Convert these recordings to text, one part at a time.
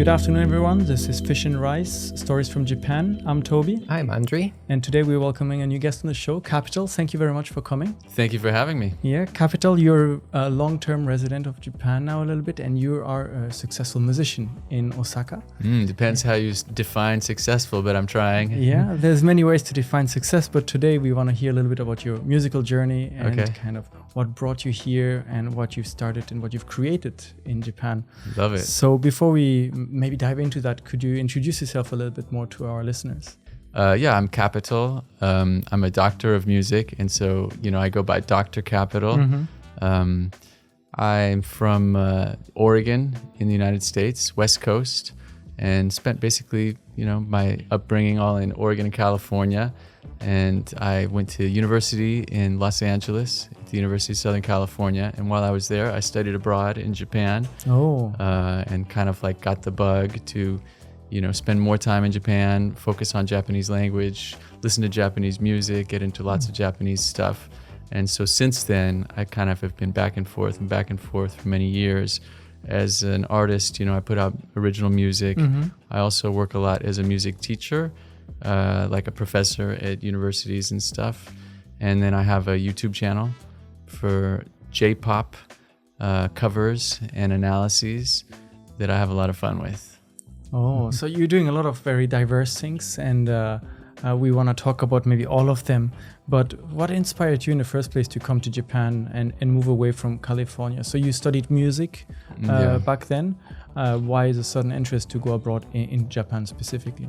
Good afternoon, everyone. This is Fish and Rice, Stories from Japan. I'm Toby. I'm Andrei. And today we're welcoming a new guest on the show, Capital. Thank you very much for coming. Thank you for having me. Yeah, Capital, you're a long-term resident of Japan now a little bit, and you are a successful musician in Osaka. Depends how you define successful, but I'm trying. Yeah, there's many ways to define success, but today we want to hear a little bit about your musical journey and kind of what brought you here and what you've started and what you've created in Japan. Love it. So before we maybe dive into that, could you introduce yourself a little bit more to our listeners? Yeah, I'm Capital. I'm a doctor of music, and so, I go by Dr.Capital. I'm from Oregon in the United States, West Coast, and spent basically, my upbringing all in Oregon and California. And I went to university in Los Angeles, at the University of Southern California. And while I was there, I studied abroad in Japan. And kind of like got the bug to, spend more time in Japan, focus on Japanese language, listen to Japanese music, get into lots of Japanese stuff. And so since then, I kind of have been back and forth for many years. As an artist, I put out original music. I also work a lot as a music teacher. Like a professor at universities and stuff. And then I have a YouTube channel for J-pop covers and analyses that I have a lot of fun with. So you're doing a lot of very diverse things, and we want to talk about maybe all of them. But what inspired you in the first place to come to Japan and move away from California? So you studied music back then. Why is a sudden interest to go abroad in Japan specifically?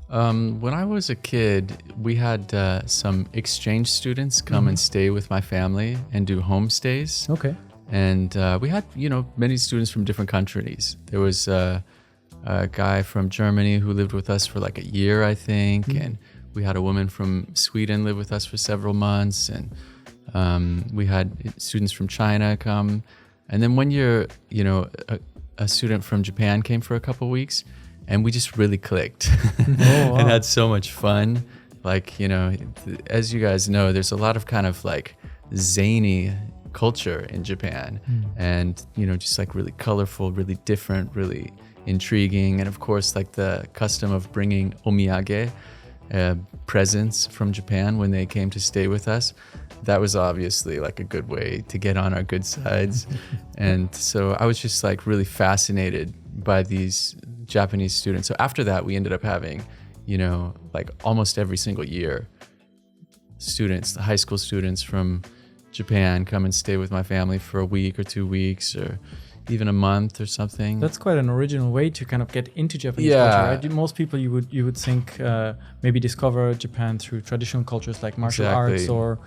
When I was a kid, we had some exchange students come and stay with my family and do homestays. Okay. And we had, many students from different countries. There was a guy from Germany who lived with us for like a year, I think. And we had a woman from Sweden live with us for several months. And we had students from China come. And then one year, a student from Japan came for a couple of weeks. And we just really clicked and had so much fun. Like, as you guys know, there's a lot of kind of like zany culture in Japan. And, just like really colorful, really different, really intriguing. And of course, like the custom of bringing omiyage, presents from Japan when they came to stay with us. That was obviously like a good way to get on our good sides. And so I was just like really fascinated by these Japanese students. So after that, we ended up having, like almost every single year, students, high school students from Japan come and stay with my family for a week or 2 weeks or even a month or something. That's quite an original way to kind of get into Japanese culture, right? Most people you would think maybe discover Japan through traditional cultures like martial arts or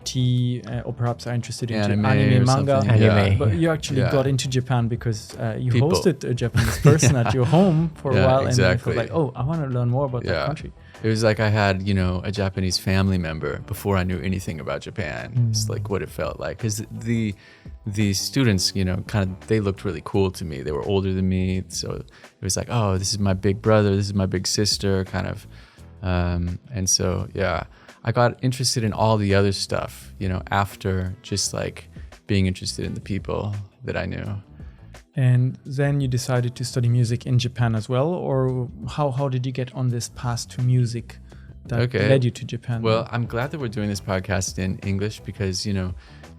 tea, or perhaps are interested in anime, manga. But you actually got into Japan because you hosted a Japanese person at your home for a while, and you felt like, I want to learn more about that country. It was like I had, a Japanese family member before I knew anything about Japan. It's like what it felt like. Because the students, they looked really cool to me. They were older than me. So it was like, oh, this is my big brother, this is my big sister, kind of. And so, I got interested in all the other stuff, after just like being interested in the people that I knew. And then you decided to study music in Japan as well? Or how did you get on this path to music that led you to Japan? Well, I'm glad that we're doing this podcast in English because,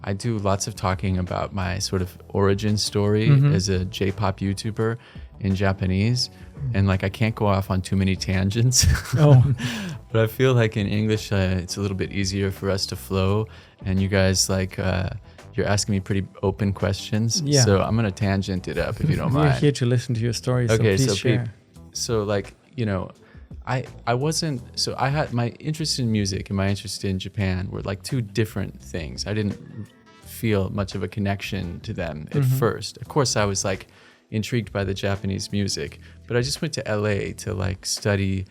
I do lots of talking about my sort of origin story as a J-pop YouTuber in Japanese. And like, I can't go off on too many tangents. But I feel like in English, it's a little bit easier for us to flow. And you guys you're asking me pretty open questions. So I'm going to tangent it up if you don't mind. We're here to listen to your story, so please share. I had my interest in music and my interest in Japan were like two different things. I didn't feel much of a connection to them at first. Of course, I was like intrigued by the Japanese music, but I just went to LA to like study,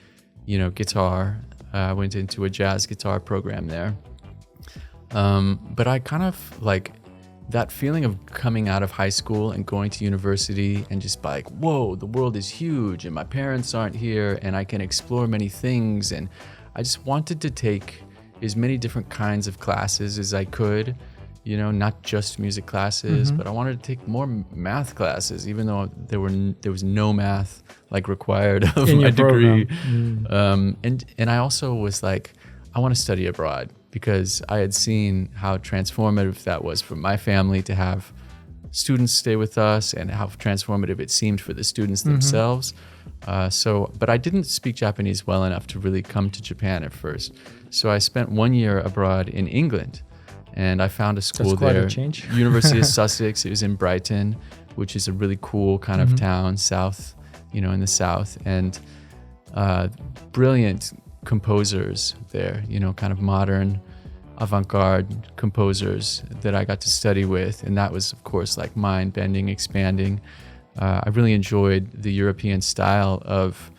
guitar. I went into a jazz guitar program there. But I kind of like that feeling of coming out of high school and going to university and just like, whoa, the world is huge and my parents aren't here and I can explore many things. And I just wanted to take as many different kinds of classes as I could not just music classes, but I wanted to take more math classes, even though there was no math like required of my degree. And I also was like, I want to study abroad, because I had seen how transformative that was for my family to have students stay with us, and how transformative it seemed for the students themselves. But I didn't speak Japanese well enough to really come to Japan at first. So I spent 1 year abroad in England. And I found a school there, University of Sussex. It was in Brighton, which is a really cool kind of town, south, in the south, and brilliant composers there, kind of modern, avant-garde composers that I got to study with. And that was, of course, like mind-bending, expanding. I really enjoyed the European style of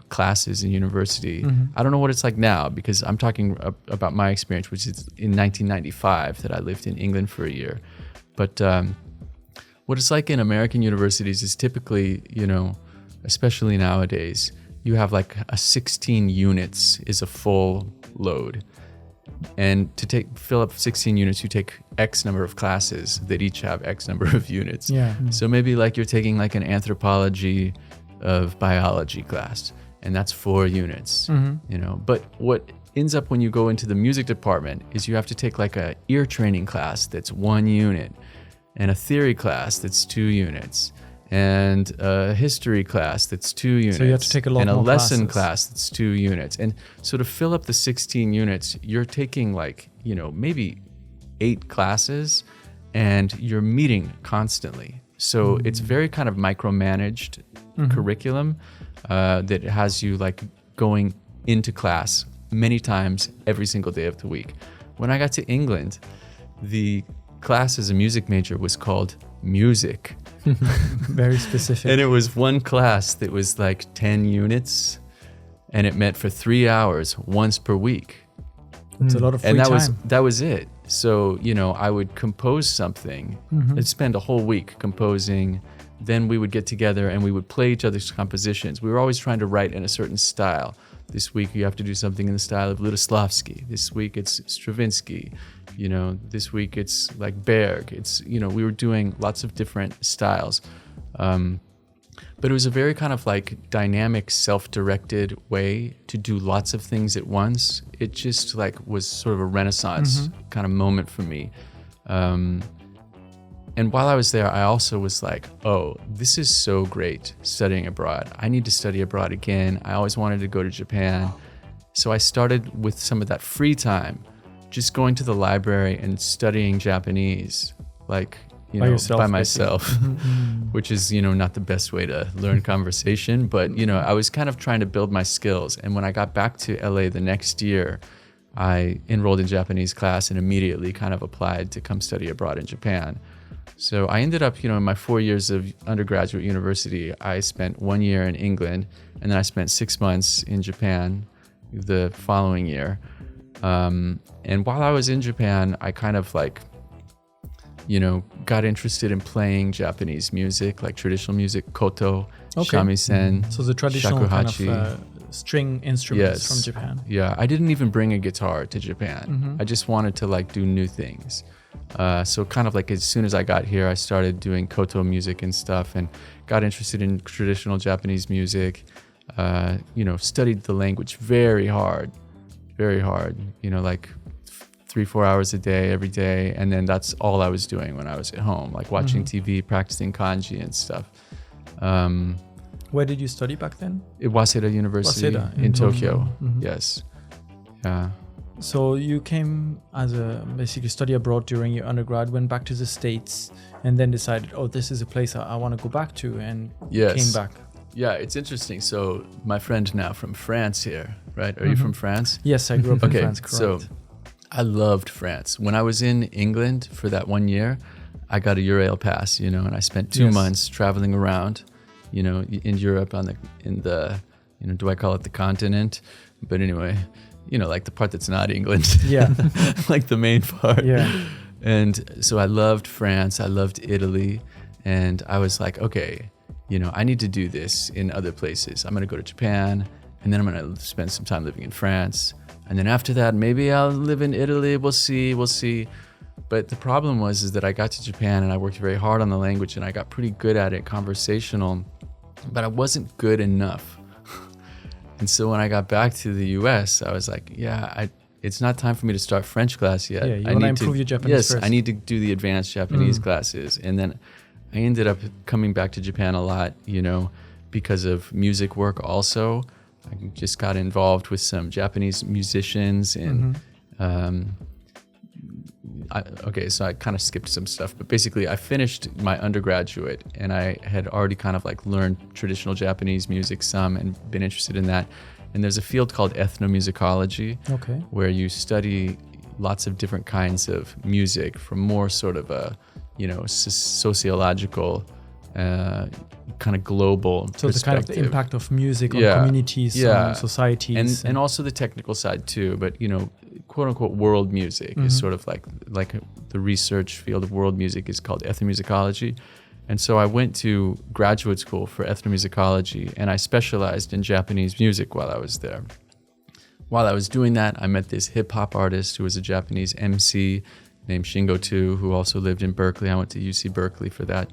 classes in university. I don't know what it's like now, because I'm talking about my experience, which is in 1995 that I lived in England for a year. But what it's like in American universities is typically, especially nowadays, you have like a 16 units is a full load. And to fill up 16 units, you take X number of classes that each have X number of units. Yeah. So maybe like you're taking like an anthropology of biology class, and that's 4 units, But what ends up when you go into the music department is you have to take like a ear training class that's 1 unit, and a theory class that's 2 units, and a history class that's 2 units. So you have to take a lot and more a lesson classes. Class that's 2 units. And so to fill up the 16 units, you're taking like, maybe 8 classes, and you're meeting constantly. So it's very kind of micromanaged curriculum that has you like going into class many times every single day of the week. When I got to England, the class as a music major was called music. Very specific. And it was one class that was like 10 units, and it met for 3 hours once per week. It's a lot of free and time. that was it. So, I would compose something. I'd spend a whole week composing. Then we would get together and we would play each other's compositions. We were always trying to write in a certain style. This week you have to do something in the style of Ludoslavsky. This week it's Stravinsky. This week it's like Berg. It's, we were doing lots of different styles. But it was a very kind of like dynamic, self-directed way to do lots of things at once. It just like was sort of a renaissance kind of moment for me. And while I was there, I also was like, oh, this is so great studying abroad. I need to study abroad again. I always wanted to go to Japan. So I started with some of that free time, just going to the library and studying Japanese, like, by myself, which is, not the best way to learn conversation. But, I was kind of trying to build my skills. And when I got back to LA the next year, I enrolled in Japanese class and immediately kind of applied to come study abroad in Japan. So I ended up, in my 4 years of undergraduate university, I spent 1 year in England, and then I spent 6 months in Japan the following year. And while I was in Japan, I kind of like, got interested in playing Japanese music, like traditional music, koto, shamisen, So the traditional shakuhachi. kind of string instruments from Japan. Yeah, I didn't even bring a guitar to Japan. I just wanted to like do new things. So kind of like as soon as I got here, I started doing koto music and stuff, and got interested in traditional Japanese music. Studied the language very hard, like 3-4 hours a day, every day. And then that's all I was doing when I was at home, like watching TV, practicing kanji and stuff. Where did you study back then? At Waseda University in Tokyo. Yes. Yeah. So you came as basically study abroad during your undergrad, went back to the States, and then decided, oh, this is a place I want to go back to, and came back. Yeah, it's interesting. So my friend now from France here, right? Are you from France? Yes, I grew up in France, correct. So I loved France. When I was in England for that 1 year, I got a Eurail pass, and I spent 2 months traveling around, in Europe do I call it the continent? But anyway, like the part that's not England. Yeah. Like the main part. Yeah. And so I loved France. I loved Italy. And I was like, okay, I need to do this in other places. I'm going to go to Japan, and then I'm going to spend some time living in France. And then after that, maybe I'll live in Italy. We'll see. But the problem is that I got to Japan and I worked very hard on the language and I got pretty good at it, conversational, but I wasn't good enough. And so when I got back to the US, I was like, it's not time for me to start French class yet. Yeah, you want to improve your Japanese first. Yes, I need to do the advanced Japanese classes. And then I ended up coming back to Japan a lot, because of music work also. I just got involved with some Japanese musicians and so I kind of skipped some stuff, but basically I finished my undergraduate and I had already kind of like learned traditional Japanese music some and been interested in that. And there's a field called ethnomusicology, where you study lots of different kinds of music from more sort of a, sociological, kind of global perspective. The kind of the impact of music on communities, on societies. And also the technical side too, but quote unquote world music is sort of like the research field of world music is called ethnomusicology. And so I went to graduate school for ethnomusicology and I specialized in Japanese music while I was there. While I was doing that, I met this hip hop artist who was a Japanese MC named Shingo Tu, who also lived in Berkeley. I went to UC Berkeley for that.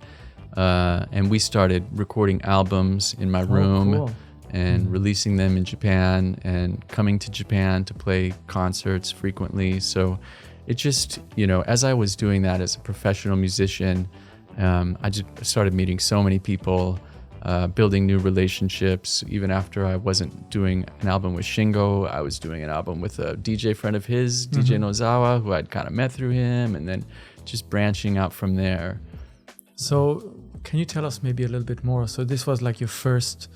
And we started recording albums in my room and releasing them in Japan and coming to Japan to play concerts frequently. So it just, as I was doing that as a professional musician, I just started meeting so many people, building new relationships. Even after I wasn't doing an album with Shingo, I was doing an album with a DJ friend of his, DJ Nozawa, who I'd kind of met through him, and then just branching out from there. So can you tell us maybe a little bit more? So this was like your first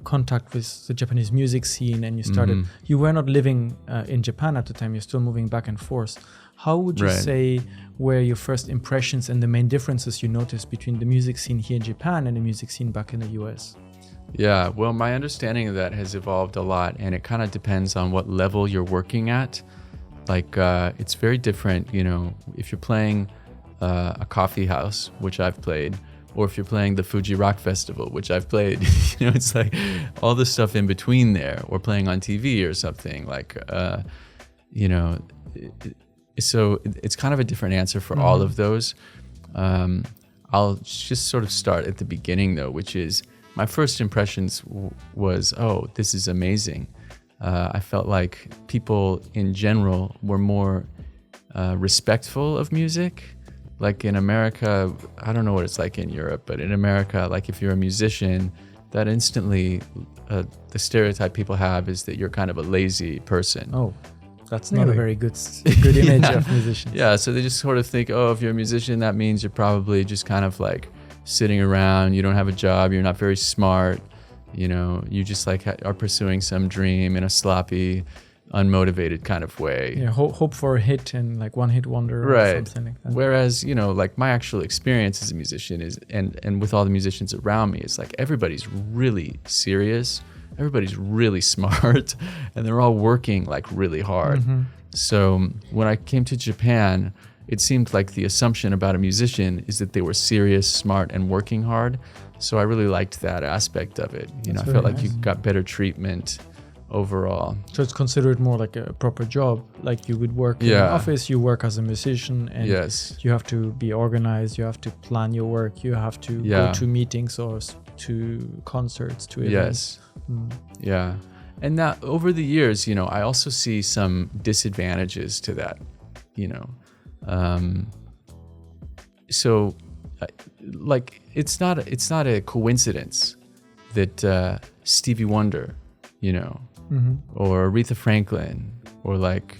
contact with the Japanese music scene, and you started, you were not living in Japan at the time, you're still moving back and forth. How would you say were your first impressions and the main differences you noticed between the music scene here in Japan and the music scene back in the US? Yeah, well, my understanding of that has evolved a lot, and it kind of depends on what level you're working at. Like, it's very different, if you're playing a coffee house, which I've played, or if you're playing the Fuji Rock Festival, which I've played, it's like all the stuff in between there, or playing on TV or something like, so it's kind of a different answer for all of those. I'll just sort of start at the beginning though, which is my first impressions was, oh, this is amazing. I felt like people in general were more respectful of music. Like in America, I don't know what it's like in Europe, but in America, like if you're a musician, that instantly, the stereotype people have is that you're kind of a lazy person. Oh, that's not a very good image of musicians. Yeah, so they just sort of think, oh, if you're a musician, that means you're probably just kind of like sitting around, you don't have a job, you're not very smart, you just like are pursuing some dream in a sloppy, unmotivated kind of way. Yeah, hope for a hit and like one hit wonder or something like that. Whereas, like my actual experience as a musician is, and with all the musicians around me, it's like everybody's really serious, everybody's really smart, and they're all working like really hard. So when I came to Japan, it seemed like the assumption about a musician is that they were serious, smart, and working hard. So I really liked that aspect of it. I felt like you got better treatment overall. So it's considered more like a proper job, like you would work in an office, you work as a musician, and you have to be organized, you have to plan your work, you have to go to meetings or to concerts, to events. Yeah. And now over the years, I also see some disadvantages to that, so like it's not a coincidence that Stevie Wonder, or Aretha Franklin, or like,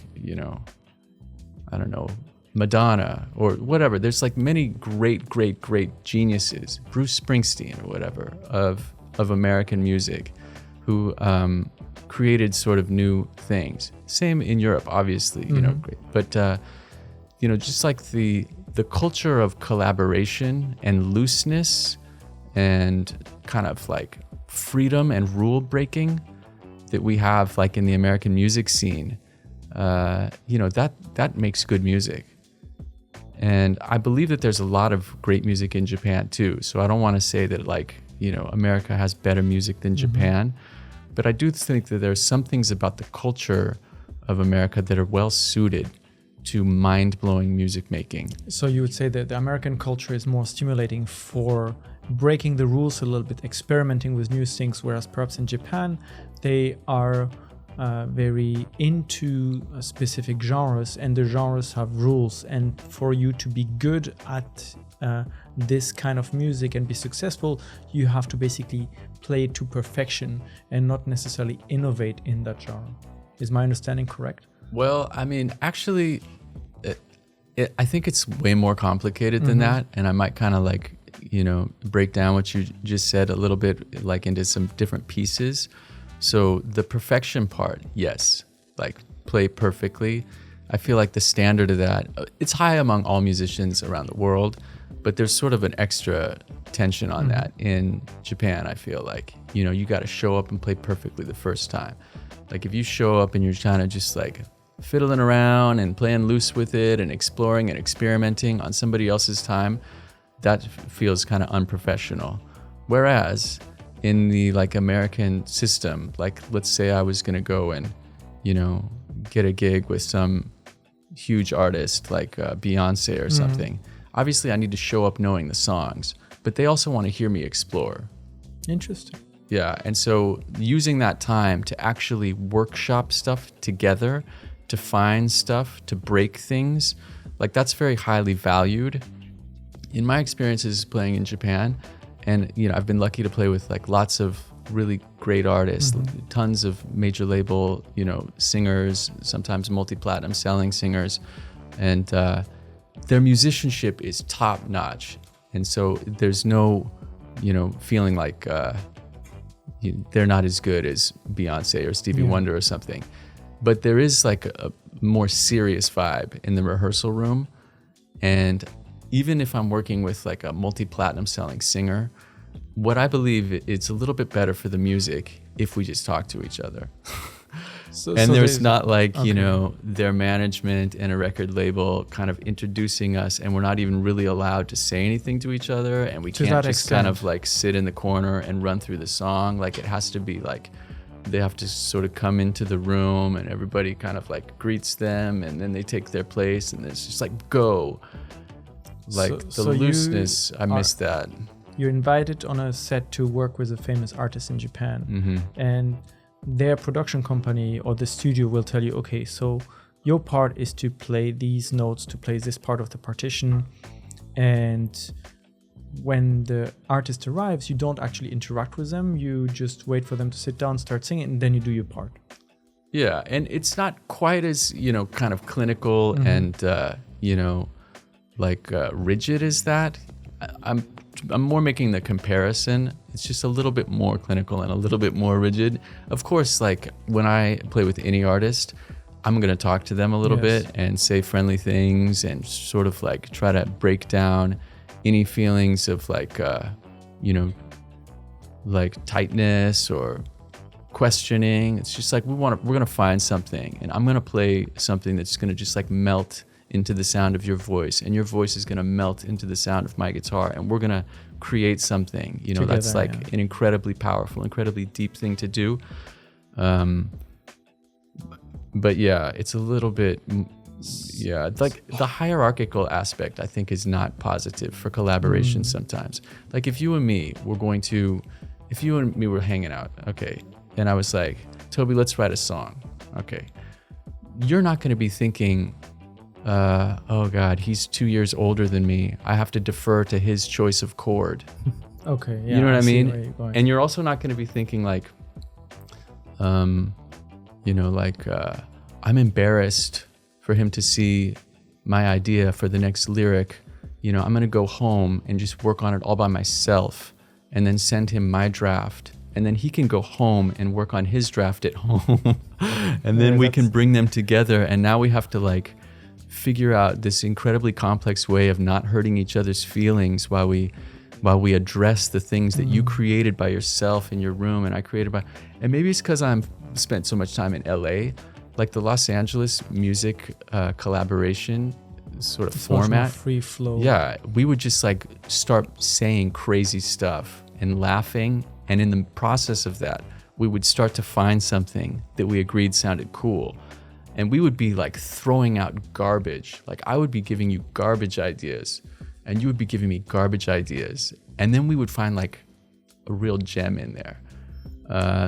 I don't know, Madonna, or whatever. There's like many great geniuses, Bruce Springsteen or whatever, of American music, who created sort of new things. Same in Europe, obviously, but just like the culture of collaboration and looseness and kind of like freedom and rule breaking that we have like in the American music scene, that makes good music. And I believe that there's a lot of great music in Japan too. So I don't want to say that like, America has better music than Japan, but I do think that there's some things about the culture of America that are well suited to mind-blowing music making. So you would say that the American culture is more stimulating for breaking the rules a little bit, experimenting with new things, whereas perhaps in Japan, they are very into specific genres, and the genres have rules. And for you to be good at this kind of music and be successful, you have to basically play it to perfection and not necessarily innovate in that genre. Is my understanding correct? Well, I mean, actually, I think it's way more complicated than that. And I might kind of like, break down what you just said a little bit, like into some different pieces. So the perfection part, yes, like play perfectly. I feel like the standard of that, it's high among all musicians around the world, but there's sort of an extra tension on that in Japan. I feel like, you got to show up and play perfectly the first time. Like if you show up and you're trying to just like fiddling around and playing loose with it and exploring and experimenting on somebody else's time, that feels kind of unprofessional. Whereas in the like American system, like let's say I was going to go and, get a gig with some huge artist like Beyonce or something. Obviously I need to show up knowing the songs, but they also want to hear me explore. Interesting. Yeah, and so using that time to actually workshop stuff together, to find stuff, to break things, like that's very highly valued. In my experiences playing in Japan, and I've been lucky to play with like lots of really great artists, tons of major label, singers, sometimes multi-platinum selling singers, and their musicianship is top notch. And so there's no, feeling like they're not as good as Beyonce or Stevie Wonder or something. But there is like a more serious vibe in the rehearsal room. And even if I'm working with like a multi-platinum selling singer, what I believe it's a little bit better for the music if we just talk to each other. So there's not like, their management and a record label kind of introducing us, and we're not even really allowed to say anything to each other, and we can't just kind of like sit in the corner and run through the song. Like it has to be like they have to sort of come into the room and everybody kind of like greets them, and then they take their place, and it's just like go. Like the looseness, I miss that. You're invited on a set to work with a famous artist in Japan, and their production company or the studio will tell you, okay, so your part is to play these notes, to play this part of the partition, and when the artist arrives, you don't actually interact with them, you just wait for them to sit down, start singing, and then you do your part. Yeah, and it's not quite as, kind of clinical and, rigid as that. I'm more making the comparison. It's just a little bit more clinical and a little bit more rigid. Of course, like when I play with any artist, I'm going to talk to them a little bit and say friendly things and sort of like try to break down any feelings of like, like tightness or questioning. It's just like we're going to find something, and I'm going to play something that's going to just like melt into the sound of your voice, and your voice is going to melt into the sound of my guitar, and we're going to create something, together, that's like an incredibly powerful, incredibly deep thing to do. But yeah, it's a little bit, like the hierarchical aspect I think is not positive for collaboration sometimes. Like if you and me were hanging out, okay, and I was like, Toby, let's write a song. Okay. You're not going to be thinking, oh God, he's 2 years older than me, I have to defer to his choice of chord. Okay, yeah. You know what I mean? And you're also not going to be thinking like, I'm embarrassed for him to see my idea for the next lyric. I'm going to go home and just work on it all by myself and then send him my draft. And then he can go home and work on his draft at home. And then we can bring them together. And now we have to like figure out this incredibly complex way of not hurting each other's feelings while we address the things that you created by yourself in your room and I created and maybe it's because I'm spent so much time in LA, like the Los Angeles music collaboration sort of format, free flow. Yeah, we would just like start saying crazy stuff and laughing, and in the process of that we would start to find something that we agreed sounded cool. and we would be like throwing out garbage. Like I would be giving you garbage ideas and you would be giving me garbage ideas. And then we would find like a real gem in there.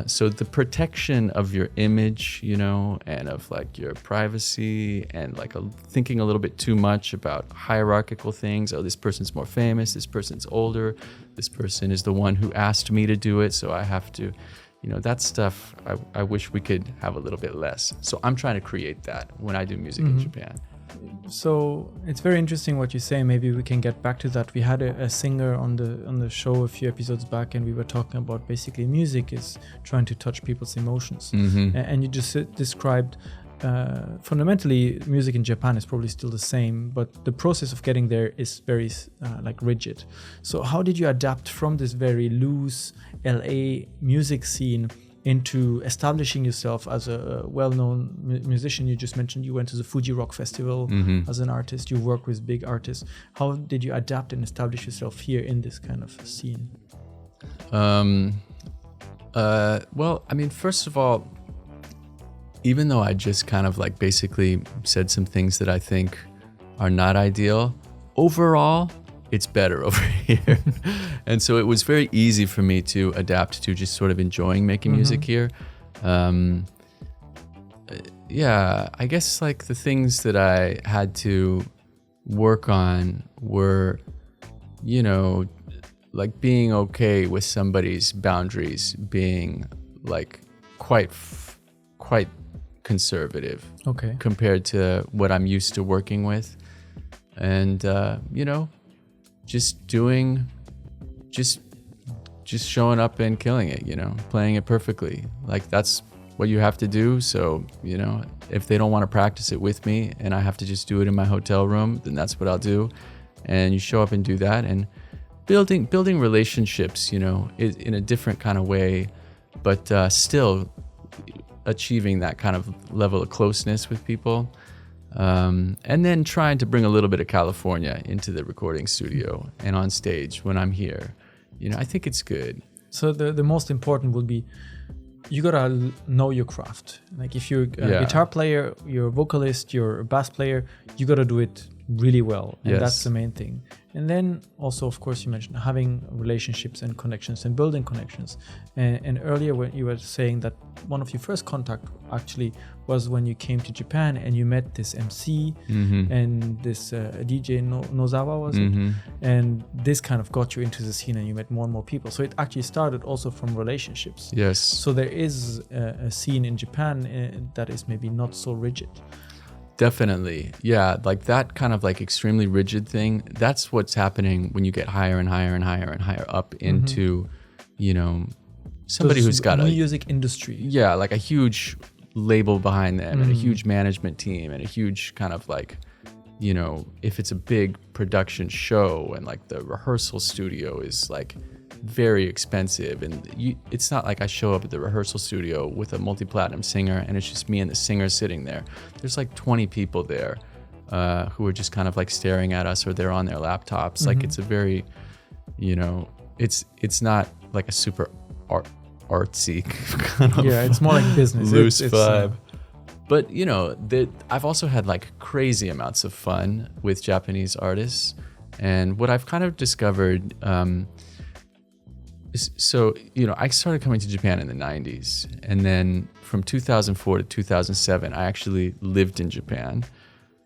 So the protection of your image, you know, and of like your privacy and like thinking a little bit too much about hierarchical things. Oh, this person's more famous. This person's older. This person is the one who asked me to do it. So I have to, you know, that stuff I wish we could have a little bit less. So I'm trying to create that when I do music in Japan. So it's very interesting what you say. Maybe we can get back to that. We had a singer on the show a few episodes back, and we were talking about basically music is trying to touch people's emotions. And you just described fundamentally music in Japan is probably still the same, but the process of getting there is very like rigid. So how did you adapt from this very loose LA music scene into establishing yourself as a well-known musician? You just mentioned you went to the Fuji Rock Festival as an artist. You work with big artists. How did you adapt and establish yourself here in this kind of scene? Well, I mean, first of all, even though I just kind of like basically said some things that I think are not ideal, overall, it's better over here. And so it was very easy for me to adapt to just sort of enjoying making music here. Yeah, I guess like the things that I had to work on were, you know, like being okay with somebody's boundaries being like quite conservative compared to what I'm used to working with. And, you know, just showing up and killing it, you know, playing it perfectly. Like that's what you have to do. So, you know, if they don't want to practice it with me and I have to just do it in my hotel room, then that's what I'll do. And you show up and do that, and building relationships, you know, in a different kind of way, but still achieving that kind of level of closeness with people. And then trying to bring a little bit of California into the recording studio and on stage when I'm here. You know, I think it's good. So the most important would be you gotta know your craft. Like if you're a guitar player, you're a vocalist, you're a bass player, you gotta do it really well. And that's the main thing. And then also, of course, you mentioned having relationships and connections and building connections. And earlier when you were saying that one of your first contact actually was when you came to Japan and you met this MC and this DJ Nozawa, was it? And this kind of got you into the scene and you met more and more people. So it actually started also from relationships. Yes. So there is a scene in Japan that is maybe not so rigid. Definitely. Yeah. Like that kind of like extremely rigid thing, that's what's happening when you get higher and higher and higher and higher up into, you know, somebody who's got a music industry. Yeah. Like a huge label behind them and a huge management team and a huge kind of like, you know, if it's a big production show and like the rehearsal studio is like very expensive, and it's not like I show up at the rehearsal studio with a multi-platinum singer and it's just me and the singer sitting there. There's like 20 people there who are just kind of like staring at us, or they're on their laptops. Like it's a very, you know, it's not like a super artsy kind of it's more like business, loose vibe. But you know, I've also had like crazy amounts of fun with Japanese artists, and what I've kind of discovered. So, you know, I started coming to Japan in the 90s, and then from 2004 to 2007, I actually lived in Japan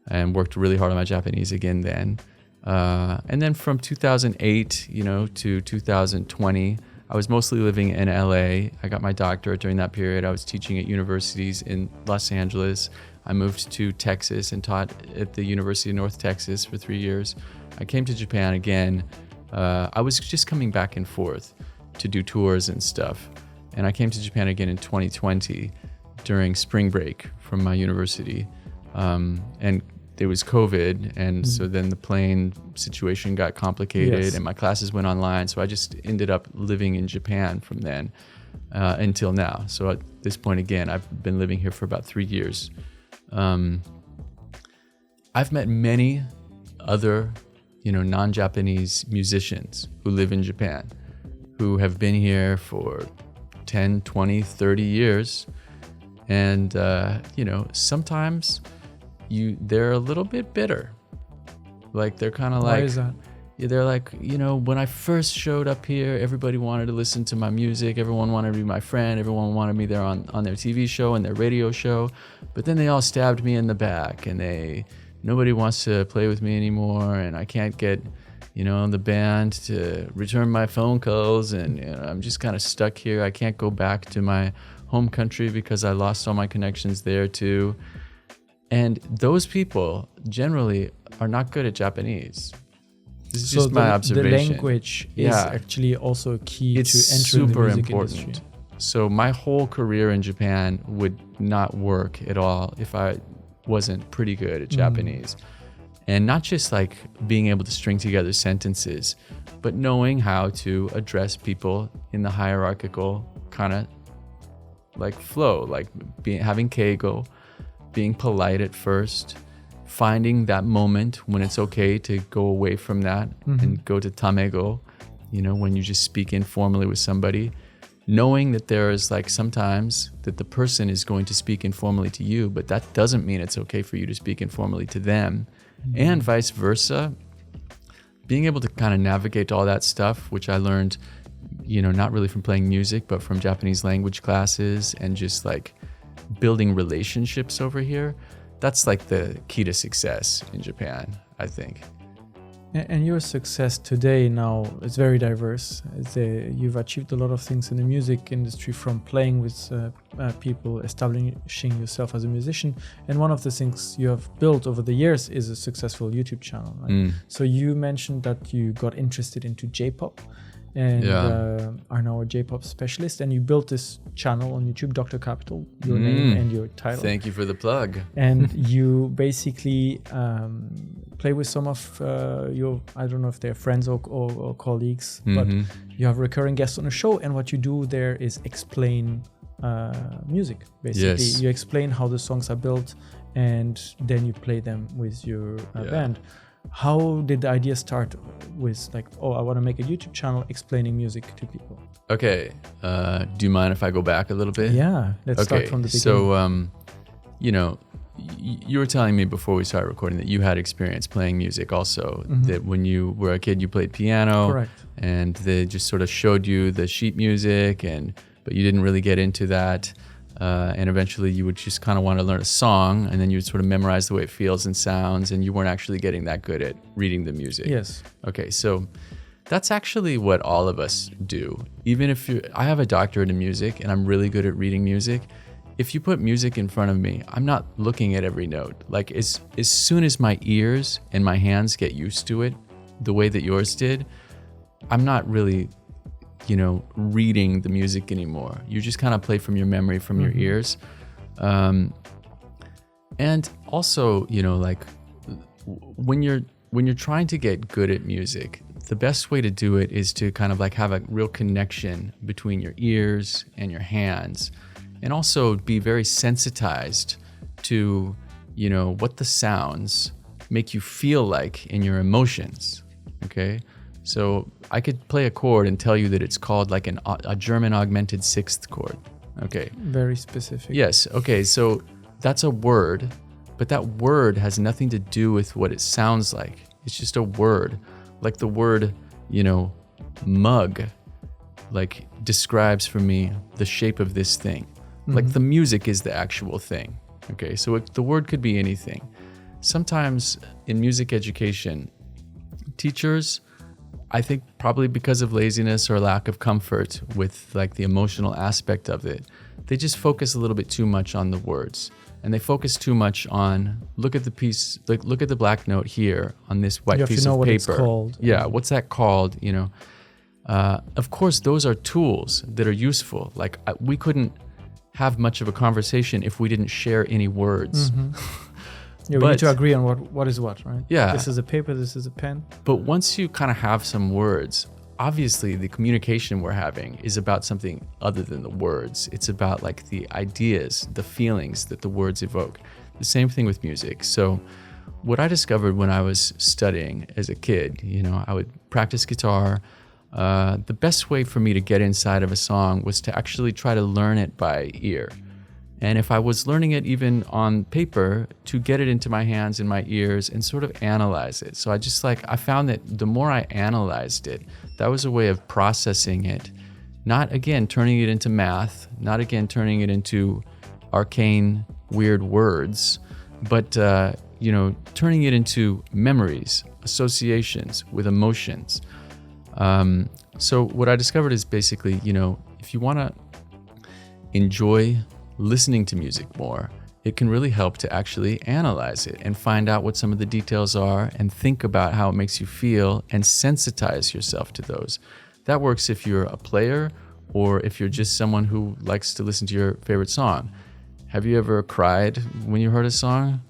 and worked really hard on my Japanese again then. And then from 2008, you know, to 2020, I was mostly living in LA. I got my doctorate during that period. I was teaching at universities in Los Angeles. I moved to Texas and taught at the University of North Texas for 3 years. I came to Japan again. I was just coming back and forth to do tours and stuff. And I came to Japan again in 2020 during spring break from my university. And there was COVID. And so then the plane situation got complicated and my classes went online. So I just ended up living in Japan from then until now. So at this point, again, I've been living here for about 3 years. I've met many other, you know, non-Japanese musicians who live in Japan, who have been here for 10, 20, 30 years. And, sometimes they're a little bit bitter. Like they're kind of like... Why is that? Yeah, they're like, when I first showed up here, everybody wanted to listen to my music. Everyone wanted to be my friend. Everyone wanted me there on their TV show and their radio show. But then they all stabbed me in the back, and nobody wants to play with me anymore. And I can't get, the band to return my phone calls. And I'm just kind of stuck here. I can't go back to my home country because I lost all my connections there too. And those people generally are not good at Japanese. This is just my observation. The language is actually also a key to entering the music industry. So my whole career in Japan would not work at all if I wasn't pretty good at Japanese. And not just like being able to string together sentences, but knowing how to address people in the hierarchical kind of like flow, like having keigo, being polite at first, finding that moment when it's okay to go away from that and go to tamego, when you just speak informally with somebody, knowing that there is like sometimes that the person is going to speak informally to you, but that doesn't mean it's okay for you to speak informally to them, and vice versa. Being able to kind of navigate all that stuff, which I learned, not really from playing music, but from Japanese language classes and just like building relationships over here. That's like the key to success in Japan, I think. And your success today now is very diverse. You've achieved a lot of things in the music industry, from playing with people, establishing yourself as a musician. And one of the things you have built over the years is a successful YouTube channel. Right? So you mentioned that you got interested into J-pop and are now a J-pop specialist. And you built this channel on YouTube, Dr.Capital, your name and your title. Thank you for the plug. And you basically play with some of your, I don't know if they're friends or colleagues, but you have recurring guests on the show. And what you do there is explain music, basically. Yes. You explain how the songs are built, and then you play them with your band. How did the idea start with like, I want to make a YouTube channel explaining music to people? Okay. Do you mind if I go back a little bit? Yeah, let's start from the beginning. So, you were telling me before we started recording that you had experience playing music also, that when you were a kid, you played piano. Correct. And they just sort of showed you the sheet music, but you didn't really get into that. And eventually you would just kind of want to learn a song, and then you would sort of memorize the way it feels and sounds, and you weren't actually getting that good at reading the music. Yes. Okay, so that's actually what all of us do. Even if I have a doctorate in music and I'm really good at reading music, if you put music in front of me, I'm not looking at every note. Like as soon as my ears and my hands get used to it, the way that yours did, I'm not really reading the music anymore. You just kind of play from your memory, from your ears. And also, like when you're trying to get good at music, the best way to do it is to kind of like have a real connection between your ears and your hands, and also be very sensitized to, what the sounds make you feel like in your emotions. Okay. So I could play a chord and tell you that it's called like a German augmented sixth chord. Okay. Very specific. Yes. Okay. So that's a word, but that word has nothing to do with what it sounds like. It's just a word. Like the word, mug, like describes for me the shape of this thing. Like the music is the actual thing. Okay. So the word could be anything. Sometimes in music education, teachers, I think probably because of laziness or lack of comfort with like the emotional aspect of it, they just focus a little bit too much on the words, and they focus too much on look at the piece, like look at the black note here on this white piece of paper. You have to know what it's called. Yeah, what's that called? Of course, those are tools that are useful. Like we couldn't have much of a conversation if we didn't share any words. Yeah, we need to agree on what is what, right? Yeah. This is a paper, this is a pen. But once you kind of have some words, obviously the communication we're having is about something other than the words. It's about like the ideas, the feelings that the words evoke. The same thing with music. So what I discovered when I was studying as a kid, I would practice guitar. The best way for me to get inside of a song was to actually try to learn it by ear. And if I was learning it even on paper, to get it into my hands and my ears and sort of analyze it. So I found that the more I analyzed it, that was a way of processing it. Not again turning it into math, not again turning it into arcane, weird words, but turning it into memories, associations with emotions. So what I discovered is basically, if you want to enjoy listening to music more, it can really help to actually analyze it and find out what some of the details are and think about how it makes you feel and sensitize yourself to those. That works if you're a player or if you're just someone who likes to listen to your favorite song. Have you ever cried when you heard a song?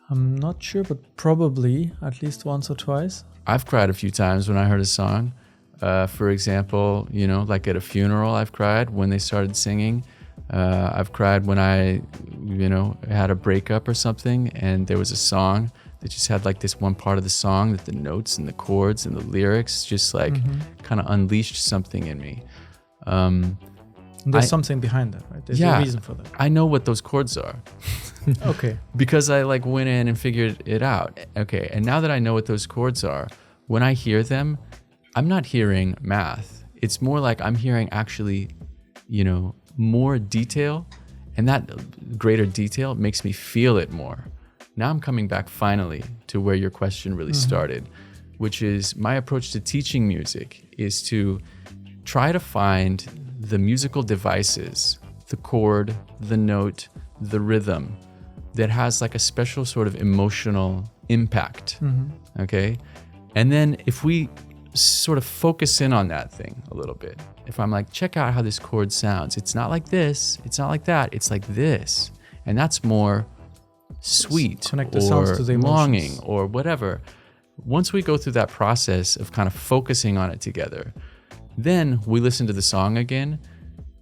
I'm not sure, but probably at least once or twice. I've cried a few times when I heard a song. For example, like at a funeral, I've cried when they started singing. I've cried when I, had a breakup or something and there was a song that just had like this one part of the song that the notes and the chords and the lyrics just kind of unleashed something in me. There's something behind that, right? There's a reason for that. I know what those chords are. Okay. Because I went in and figured it out. Okay. And now that I know what those chords are, when I hear them, I'm not hearing math. It's more like I'm hearing actually, more detail, and that greater detail makes me feel it more. Now I'm coming back finally to where your question really started, which is my approach to teaching music is to try to find the musical devices, the chord, the note, the rhythm that has like a special sort of emotional impact. Okay. And then if we sort of focus in on that thing a little bit, if I'm like, check out how this chord sounds. It's not like this. It's not like that. It's like this. And that's more sweet connect the sounds to the emotions, longing or whatever. Once we go through that process of kind of focusing on it together, then we listen to the song again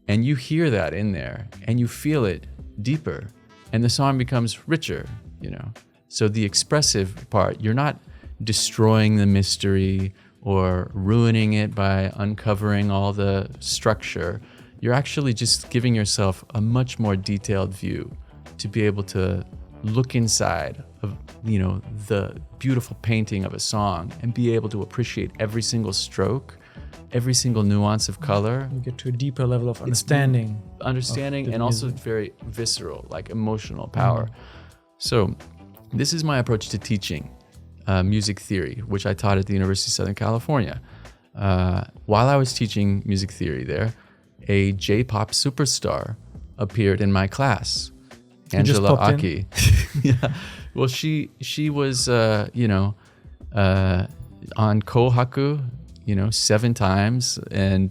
and you hear that in there and you feel it deeper and the song becomes richer, So the expressive part, you're not destroying the mystery or ruining it by uncovering all the structure. You're actually just giving yourself a much more detailed view to be able to look inside of, the beautiful painting of a song and be able to appreciate every single stroke, every single nuance of color. You get to a deeper level of understanding. And also very visceral, like emotional power. So this is my approach to teaching music theory, which I taught at the University of Southern California. While I was teaching music theory there, a J-pop superstar appeared in my class, Angela Aki. Yeah. Well, she was, on Kohaku, 7 times, and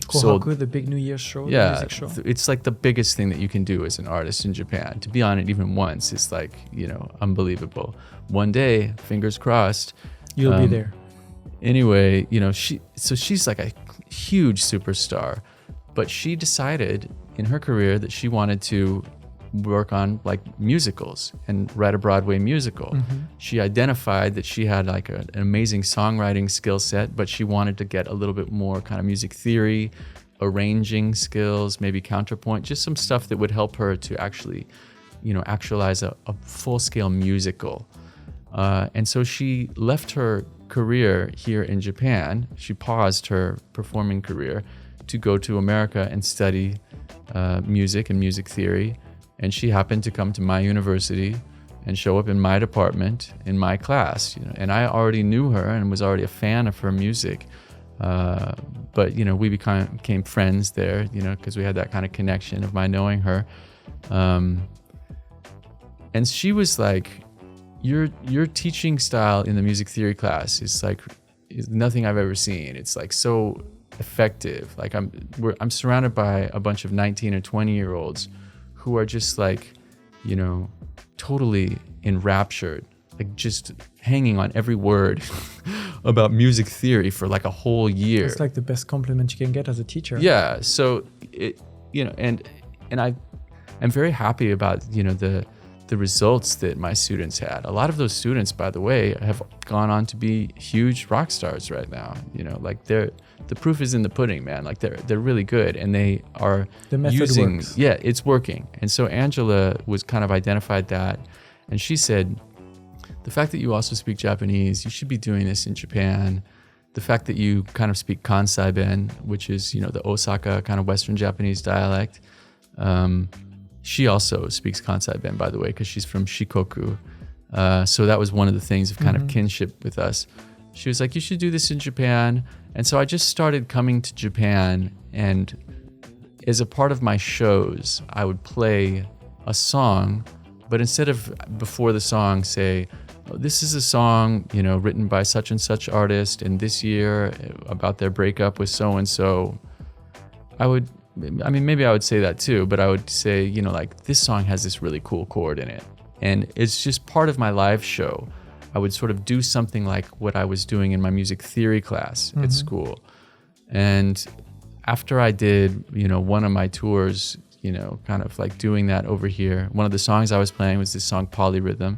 Kohaku, the big New Year's show, the music show. It's like the biggest thing that you can do as an artist in Japan. To be on it even once is like, unbelievable. One day, fingers crossed, you'll be there. Anyway, she's like a huge superstar, but she decided in her career that she wanted to work on like musicals and write a Broadway musical. She identified that she had like an amazing songwriting skill set, but she wanted to get a little bit more kind of music theory, arranging skills, maybe counterpoint, just some stuff that would help her to actually, actualize a full-scale musical. And so she left her career here in Japan. She paused her performing career to go to America and study music and music theory. And she happened to come to my university and show up in my department, in my class, and I already knew her and was already a fan of her music. But, we became friends there, because we had that kind of connection of my knowing her. And she was like, your teaching style in the music theory class is nothing I've ever seen. It's like so effective. Like I'm surrounded by a bunch of 19 or 20-year-olds who are just like, totally enraptured, like just hanging on every word about music theory for like a whole year. It's like the best compliment you can get as a teacher. Yeah. So I'm very happy about, the the results that my students had. A lot of those students, by the way, have gone on to be huge rock stars right now. You know, like the proof is in the pudding, man. Like they're really good, and they are the method using, works. yeah, it's working. And so Angela was kind of identified that, and she said, the fact that you also speak Japanese, you should be doing this in Japan. The fact that you kind of speak Kansai Ben, which is, you know, the Osaka kind of Western Japanese dialect. She also speaks Kansai Ben, by the way, because she's from Shikoku. So that was one of the things of kind of kinship with us. She was like, you should do this in Japan. And so I just started coming to Japan, and as a part of my shows, I would play a song, but instead of before the song say, oh, this is a song, you know, written by such and such artist, and this year about their breakup with so-and-so, maybe I would say that too, but I would say, you know, like, this song has this really cool chord in it. And it's just part of my live show. I would sort of do something like what I was doing in my music theory class at school. And after I did, you know, one of my tours, you know, kind of like doing that over here, one of the songs I was playing was this song Polyrhythm.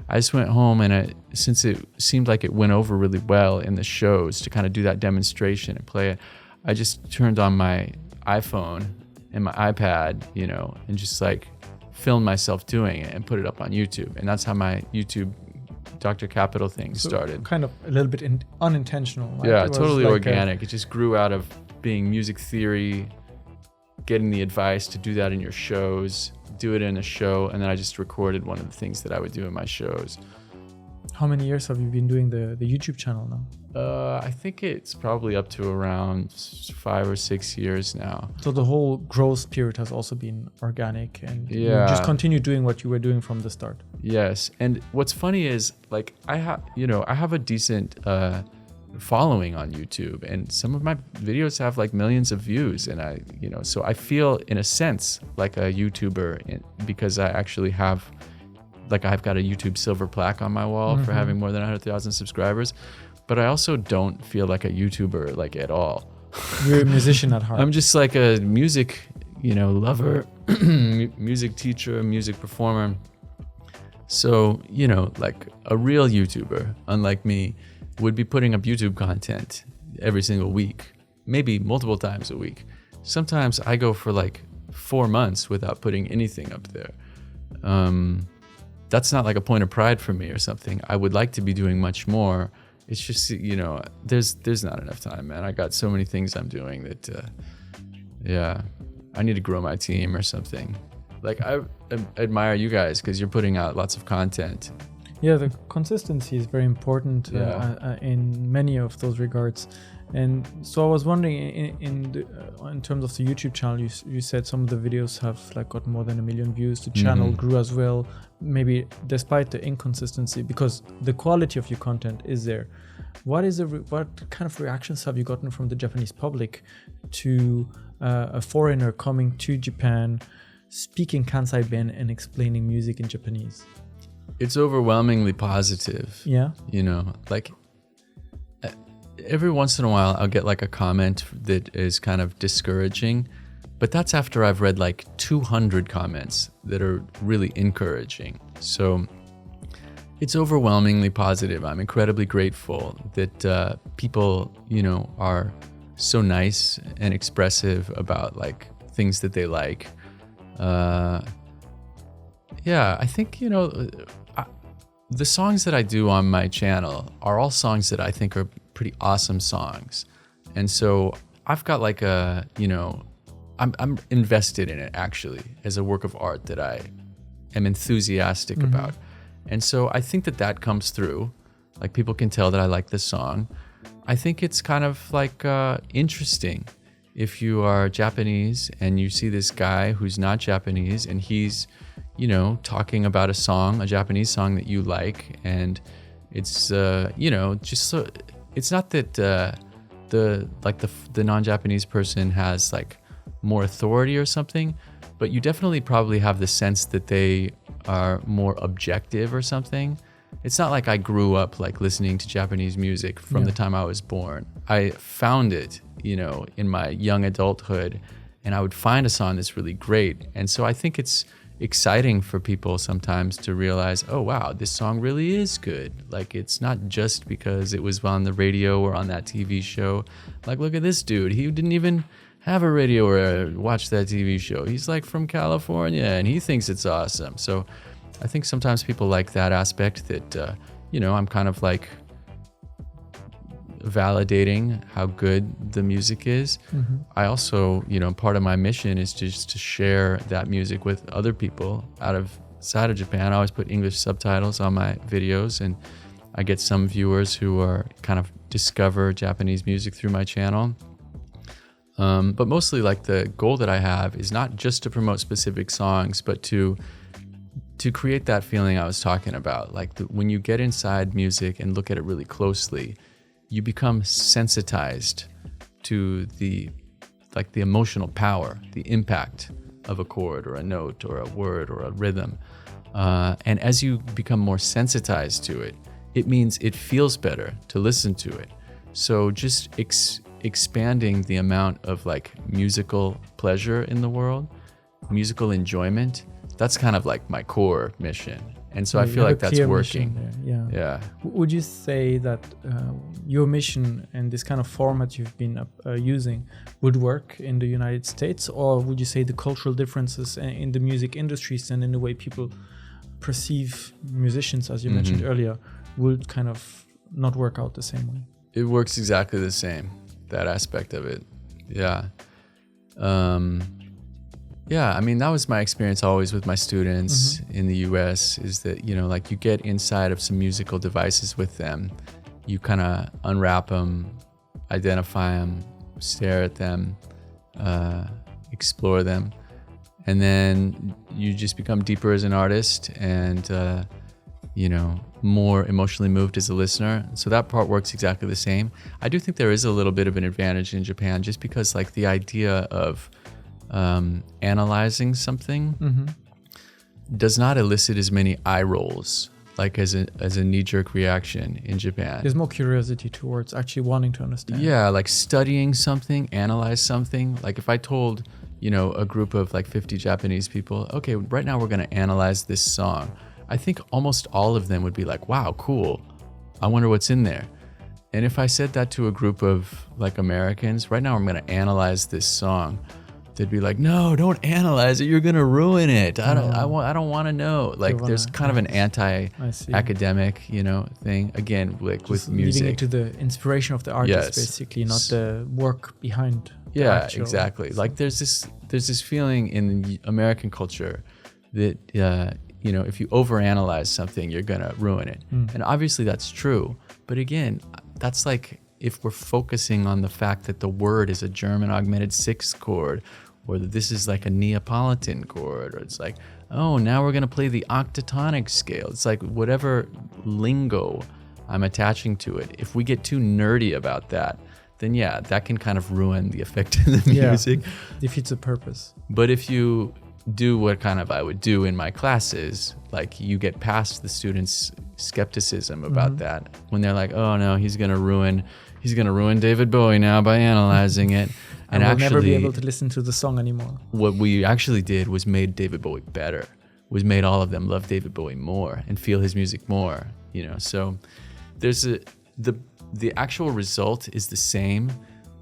I just went home, and since it seemed like it went over really well in the shows to kind of do that demonstration and play it, I just turned on my iPhone and my iPad, you know, and just like filmed myself doing it and put it up on YouTube. And that's how my YouTube Dr.Capital thing started. Kind of a little bit unintentional. Right? Yeah, totally like organic. It just grew out of being music theory, getting the advice to do that in your shows, do it in a show, and then I just recorded one of the things that I would do in my shows. How many years have you been doing the YouTube channel now? I think it's probably up to around 5 or 6 years now. So the whole growth period has also been organic, and you just continue doing what you were doing from the start. Yes, and what's funny is, like, I have a decent following on YouTube, and some of my videos have like millions of views, and so I feel in a sense like a YouTuber because I actually have, like, I've got a YouTube silver plaque on my wall for having more than 100,000 subscribers, but I also don't feel like a YouTuber, like, at all. You're a musician at heart. I'm just like a music, lover, music teacher, music performer. So, like a real YouTuber, unlike me, would be putting up YouTube content every single week, maybe multiple times a week. Sometimes I go for like 4 months without putting anything up there. That's not like a point of pride for me or something. I would like to be doing much more. It's just, there's not enough time, man. I got so many things I'm doing that, I need to grow my team or something. Like, I admire you guys because you're putting out lots of content. Yeah, the consistency is very important in many of those regards. And so I was wondering, in terms of the YouTube channel, you said some of the videos have like got more than 1 million views. The channel grew as well, maybe despite the inconsistency, because the quality of your content is there. What kind of reactions have you gotten from the Japanese public to a foreigner coming to Japan, speaking Kansai Ben and explaining music in Japanese? It's overwhelmingly positive. Yeah. Like, every once in a while I'll get like a comment that is kind of discouraging, but that's after I've read like 200 comments that are really encouraging. So it's overwhelmingly positive. I'm incredibly grateful that people, are so nice and expressive about like things that they like. I think, the songs that I do on my channel are all songs that I think are pretty awesome songs. And so I've got like I'm invested in it actually as a work of art that I am enthusiastic about. And so I think that comes through. Like, people can tell that I like this song. I think it's kind of like interesting if you are Japanese and you see this guy who's not Japanese and he's, talking about a Japanese song that you like, and it's, just so, it's not that the non-Japanese person has like more authority or something, but you definitely probably have the sense that they are more objective or something. It's not like I grew up like listening to Japanese music from the time I was born. I found it, in my young adulthood, and I would find a song that's really great. And so I think it's exciting for people sometimes to realize, oh wow, this song really is good. Like, it's not just because it was on the radio or on that TV show. Like, look at this dude, he didn't even have a radio or watch that TV show. He's like from California and he thinks it's awesome. So I think sometimes people like that aspect, that I'm kind of like validating how good the music is. I also, part of my mission is just to share that music with other people outside of Japan. I always put English subtitles on my videos, and I get some viewers who are kind of discover Japanese music through my channel. But mostly, like, the goal that I have is not just to promote specific songs, but to create that feeling I was talking about. Like, when you get inside music and look at it really closely, you become sensitized to the emotional power, the impact of a chord or a note or a word or a rhythm. And as you become more sensitized to it, it means it feels better to listen to it. So just expanding the amount of like musical pleasure in the world, musical enjoyment, that's kind of like my core mission. And so I feel like that's working. Yeah. Would you say that your mission and this kind of format you've been using would work in the United States? Or would you say the cultural differences in the music industries and in the way people perceive musicians, as you mentioned earlier, would kind of not work out the same way? It works exactly the same, that aspect of it. Yeah. Yeah, I mean, that was my experience always with my students in the US, is that, like, you get inside of some musical devices with them, you kind of unwrap them, identify them, stare at them, explore them, and then you just become deeper as an artist and, more emotionally moved as a listener. So that part works exactly the same. I do think there is a little bit of an advantage in Japan, just because, like, the idea of analyzing something does not elicit as many eye rolls, like as a knee-jerk reaction in Japan. There's more curiosity towards actually wanting to understand. Yeah, like studying something, analyze something. Like, if I told, a group of like 50 Japanese people, okay, right now we're going to analyze this song, I think almost all of them would be like, wow, cool, I wonder what's in there. And if I said that to a group of like Americans, right now I'm going to analyze this song, they'd be like, no, don't analyze it, you're gonna ruin it. I don't want to know. Like, there's kind of an anti-academic, thing, again, like just with music, leading into the inspiration of the artist, basically, not the work behind. Exactly. Like, there's this feeling in the American culture that if you overanalyze something, you're gonna ruin it. And obviously that's true, but again, that's like, if we're focusing on the fact that the word is a German augmented sixth chord, or that this is like a Neapolitan chord, or it's like, oh, now we're going to play the octatonic scale. It's like whatever lingo I'm attaching to it. If we get too nerdy about that, then yeah, that can kind of ruin the effect of the music. Defeats the purpose. But if you do what kind of I would do in my classes, like, you get past the students' skepticism about that, when they're like, oh no, he's gonna ruin David Bowie now by analyzing it. And we'll never be able to listen to the song anymore. What we actually did was made David Bowie better, was made all of them love David Bowie more and feel his music more, So there's the actual result is the same,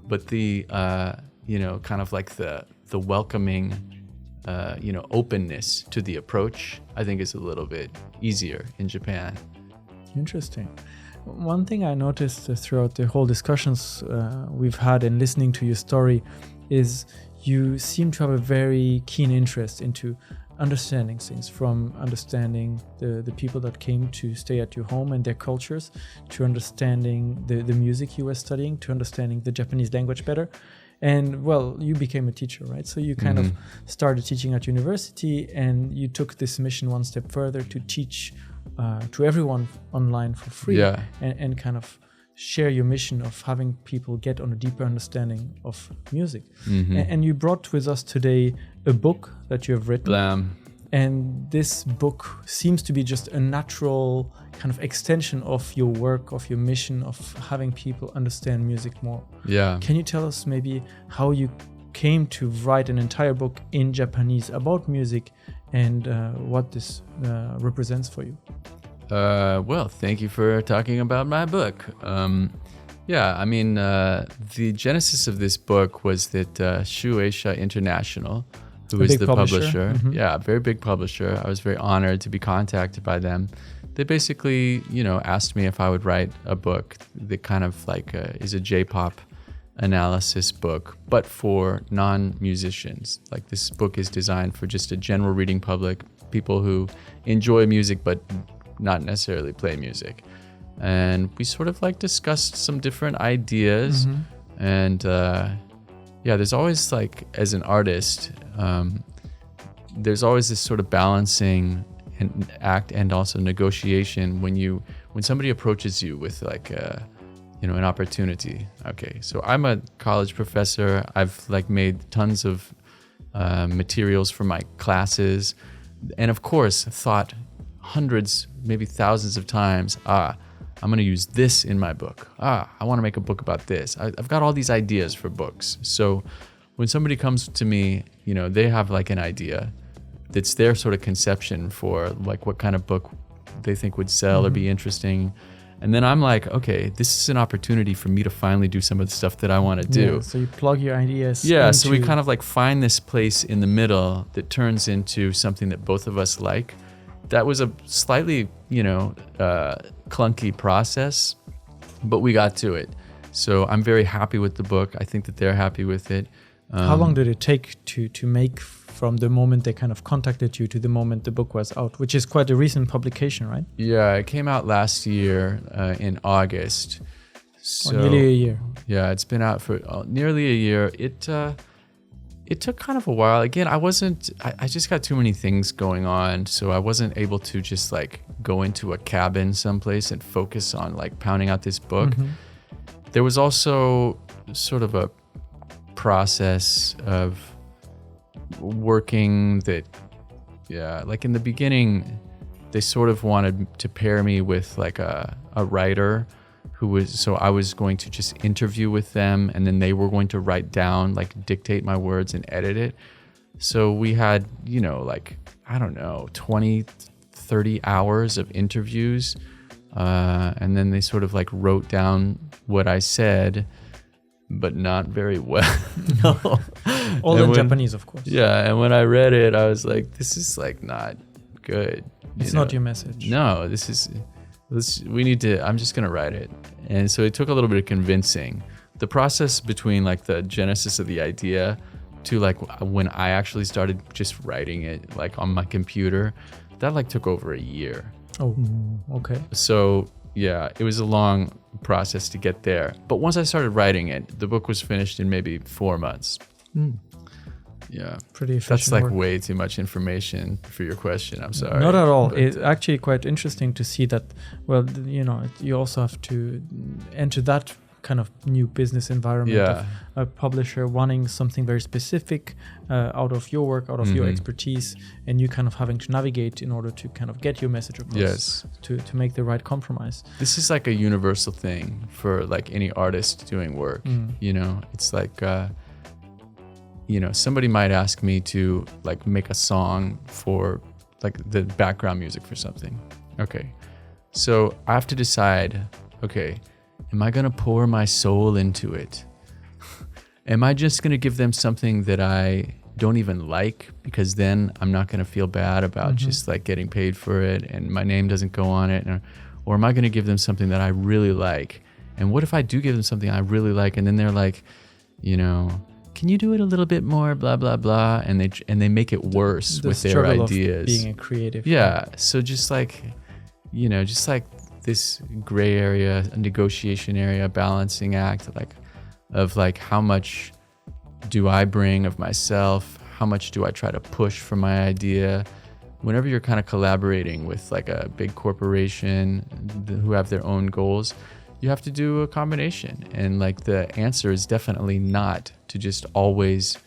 but the kind of like the welcoming openness to the approach, I think, is a little bit easier in Japan. Interesting. One thing I noticed throughout the whole discussions we've had and listening to your story is you seem to have a very keen interest into understanding things, from understanding the people that came to stay at your home and their cultures, to understanding the music you were studying, to understanding the Japanese language better. And well, you became a teacher, right? So you kind of started teaching at university, and you took this mission one step further to teach to everyone online for free, and kind of share your mission of having people get on a deeper understanding of music. And you brought with us today a book that you have written. Blam. And this book seems to be just a natural kind of extension of your work, of your mission of having people understand music more. Yeah. Can you tell us maybe how you came to write an entire book in Japanese about music, and what this represents for you. Well, thank you for talking about my book. The genesis of this book was that Shueisha International, who is the publisher, very big publisher. I was very honored to be contacted by them. They basically, asked me if I would write a book that kind of like is a J-pop analysis book, but for non-musicians. Like, this book is designed for just a general reading public, people who enjoy music but not necessarily play music. And we sort of like discussed some different ideas. And there's always, like, as an artist, there's always this sort of balancing and act and also negotiation when somebody approaches you with like an opportunity. Okay, so I'm a college professor. I've like made tons of materials for my classes, and of course thought hundreds, maybe thousands of times, I'm going to use this in my book. I want to make a book about this. I've got all these ideas for books. So when somebody comes to me, they have like an idea that's their sort of conception for like what kind of book they think would sell or be interesting. And then I'm like, okay, this is an opportunity for me to finally do some of the stuff that I want to do. Yeah, so you plug your ideas. Yeah, so we kind of like find this place in the middle that turns into something that both of us like. That was a slightly, clunky process, but we got to it. So I'm very happy with the book. I think that they're happy with it. How long did it take to make from the moment they kind of contacted you to the moment the book was out, which is quite a recent publication, right? Yeah, it came out last year in August. So, nearly a year. Yeah, it's been out for nearly a year. It took kind of a while. Again, I just got too many things going on, so I wasn't able to just like go into a cabin someplace and focus on like pounding out this book. There was also sort of a process of working that, like in the beginning, they sort of wanted to pair me with like a writer so I was going to just interview with them, and then they were going to write down, like dictate my words and edit it. So we had, 20, 30 hours of interviews. And then they sort of like wrote down what I said, but not very well. All in Japanese, of course. Yeah, and when I read it, I was like, this is like not good. It's not your message. No, I'm just going to write it. And so it took a little bit of convincing. The process between like the genesis of the idea to like when I actually started just writing it like on my computer, that like took over a year. Oh, okay. So yeah, it was a long process to get there. But once I started writing it, the book was finished in maybe 4 months. Yeah. Pretty efficient. That's like work. way too much information for your question. I'm sorry. Not at all. It's actually quite interesting to see that, well, you also have to enter that kind of new business environment of a publisher wanting something very specific out of your work, out of your expertise, and you kind of having to navigate in order to kind of get your message across, to make the right compromise. This is like a universal thing for like any artist doing work. It's like somebody might ask me to like make a song for like the background music for something. Okay, so I have to decide, okay, am I going to pour my soul into it? Am I just going to give them something that I don't even like, because then I'm not going to feel bad about just like getting paid for it and my name doesn't go on it? Or am I going to give them something that I really like? And what if I do give them something I really like and then they're like, can you do it a little bit more, blah, blah, blah. And they make it worse with their ideas. Of being a creative. Yeah. So just like this gray area, a negotiation area, balancing act, of how much do I bring of myself? How much do I try to push for my idea? Whenever you're kind of collaborating with like a big corporation who have their own goals, you have to do a combination. And like the answer is definitely not to just always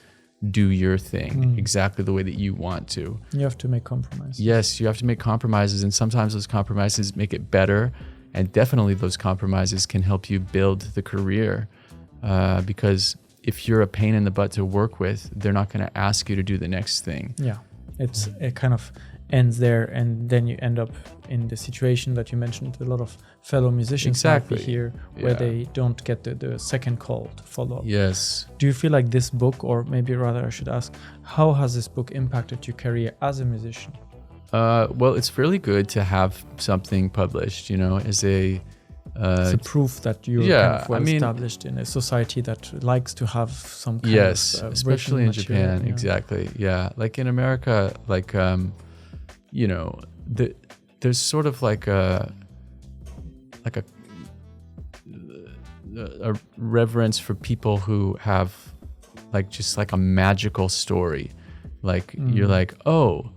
do your thing exactly the way that you want to. You have to make compromises. Yes, you have to make compromises, and sometimes those compromises make it better, and definitely those compromises can help you build the career, because if you're a pain in the butt to work with, they're not going to ask you to do the next thing. Yeah. it kind of ends there, and then you end up in the situation that you mentioned. A lot of fellow musicians might be here where they don't get the second call to follow up. Yes. Do you feel like this book, or maybe rather I should ask, how has this book impacted your career as a musician? Well, it's really good to have something published, as a... it's a proof that you're kind of well established in a society that likes to have some kind of especially in Japan. Exactly. Yeah. Like in America, like, there's sort of like a reverence for people who have like just like a magical story. Like you're like, oh,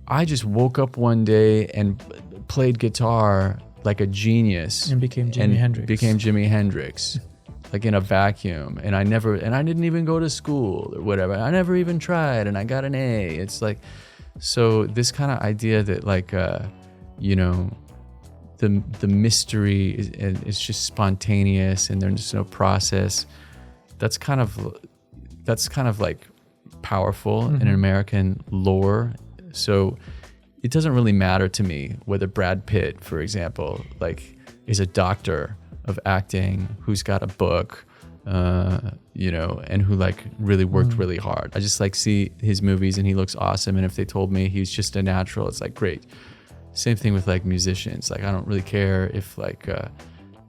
I just woke up one day and played guitar like a genius and became Jimi Hendrix. Like in a vacuum, and I didn't even go to school or whatever. I never even tried, and I got an A. It's like, so this kind of idea that like, the mystery is just spontaneous and there's no process. That's kind of like powerful in American lore. So it doesn't really matter to me whether Brad Pitt, for example, like is a doctor of acting who's got a book, and who like really worked really hard. I just like see his movies and he looks awesome. And if they told me he's just a natural, it's like great. Same thing with like musicians. Like I don't really care if like,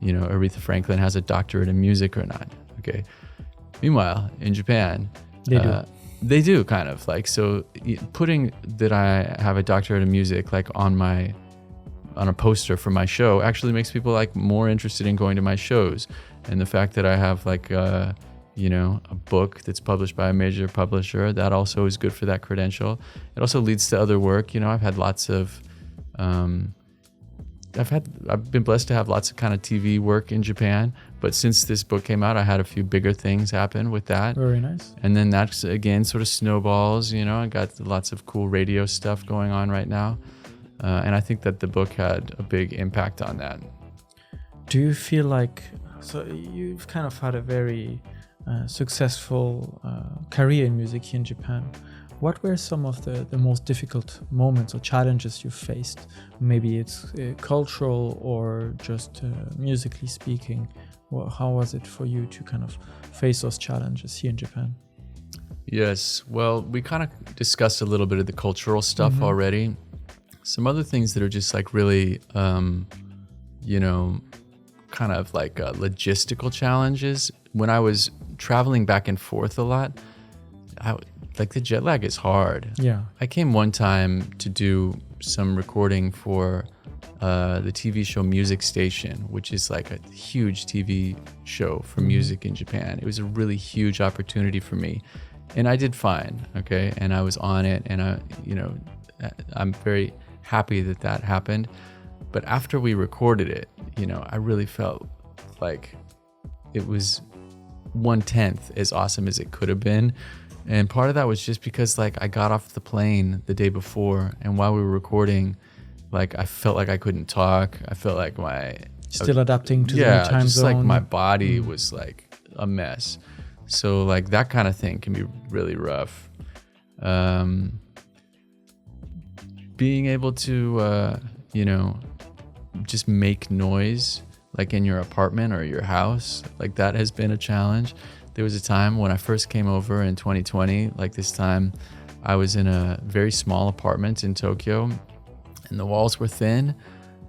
Aretha Franklin has a doctorate in music or not. Okay. Meanwhile, in Japan, they do kind of like, so putting that I have a doctorate in music like on a poster for my show actually makes people like more interested in going to my shows. And the fact that I have like a book that's published by a major publisher, that also is good for that credential. It also leads to other work. I've had lots of I've been blessed to have lots of kind of TV work in Japan, but since this book came out, I had a few bigger things happen with that. Very nice. And then that's again sort of snowballs, I got lots of cool radio stuff going on right now. And I think that the book had a big impact on that. Do you feel like, so you've kind of had a very successful career in music here in Japan. What were some of the most difficult moments or challenges you faced? Maybe it's cultural or just musically speaking. Well, how was it for you to kind of face those challenges here in Japan? Yes, well, we kind of discussed a little bit of the cultural stuff already. Some other things that are just like really, kind of like logistical challenges. When I was traveling back and forth a lot, like the jet lag is hard. Yeah. I came one time to do some recording for the TV show Music Station, which is like a huge TV show for music in Japan. It was a really huge opportunity for me. And I did fine, okay? And I was on it, and I'm very happy that happened. But after we recorded it, I really felt like it was 1/10 as awesome as it could have been. And part of that was just because like I got off the plane the day before, and while we were recording, like I felt like I couldn't talk. I felt like still adapting to the new time just zone. Like my body was like a mess. So like that kind of thing can be really rough. Being able to just make noise like in your apartment or your house, like that has been a challenge. There was a time when I first came over in 2020, like this time I was in a very small apartment in Tokyo and the walls were thin.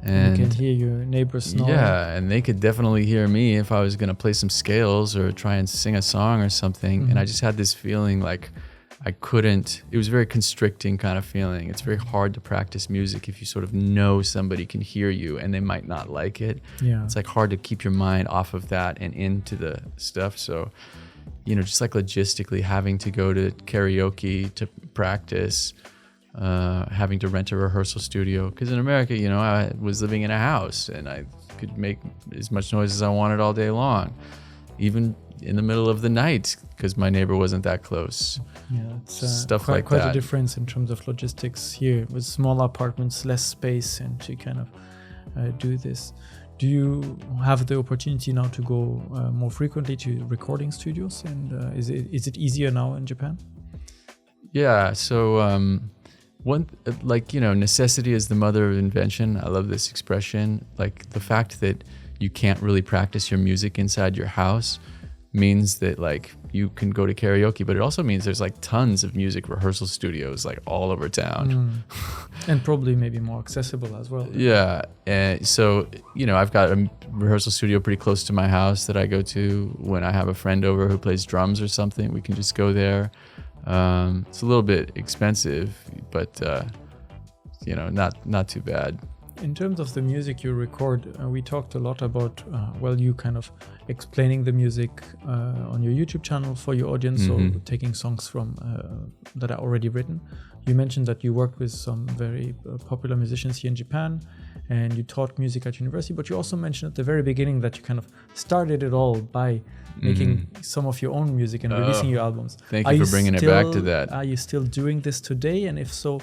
And you can hear your neighbors snoring. Yeah, and they could definitely hear me if I was going to play some scales or try and sing a song or something. And I just had this feeling like I couldn't, it was a very constricting kind of feeling. It's very hard to practice music if you sort of know somebody can hear you and they might not like it. Yeah. It's like hard to keep your mind off of that and into the stuff. So, just like logistically having to go to karaoke to practice, having to rent a rehearsal studio. Because in America, I was living in a house and I could make as much noise as I wanted all day long, even in the middle of the night because my neighbor wasn't that close. Yeah, it's stuff quite, like quite that. a difference in terms of logistics here with small apartments, less space, and to kind of do this. Do you have the opportunity now to go more frequently to recording studios? And is it easier now in Japan? Yeah. So necessity is the mother of invention. I love this expression. Like the fact that you can't really practice your music inside your house means that like you can go to karaoke, but it also means there's like tons of music rehearsal studios like all over town. And probably maybe more accessible as well. Yeah. And so, I've got a rehearsal studio pretty close to my house that I go to when I have a friend over who plays drums or something. We can just go there. It's a little bit expensive, but not too bad. In terms of the music you record, we talked a lot about, you kind of explaining the music on your YouTube channel for your audience, or taking songs from that are already written. You mentioned that you worked with some very popular musicians here in Japan, and you taught music at university, but you also mentioned at the very beginning that you kind of started it all by making some of your own music and releasing your albums. Thank you for bringing it back to that. Are you still doing this today? And if so,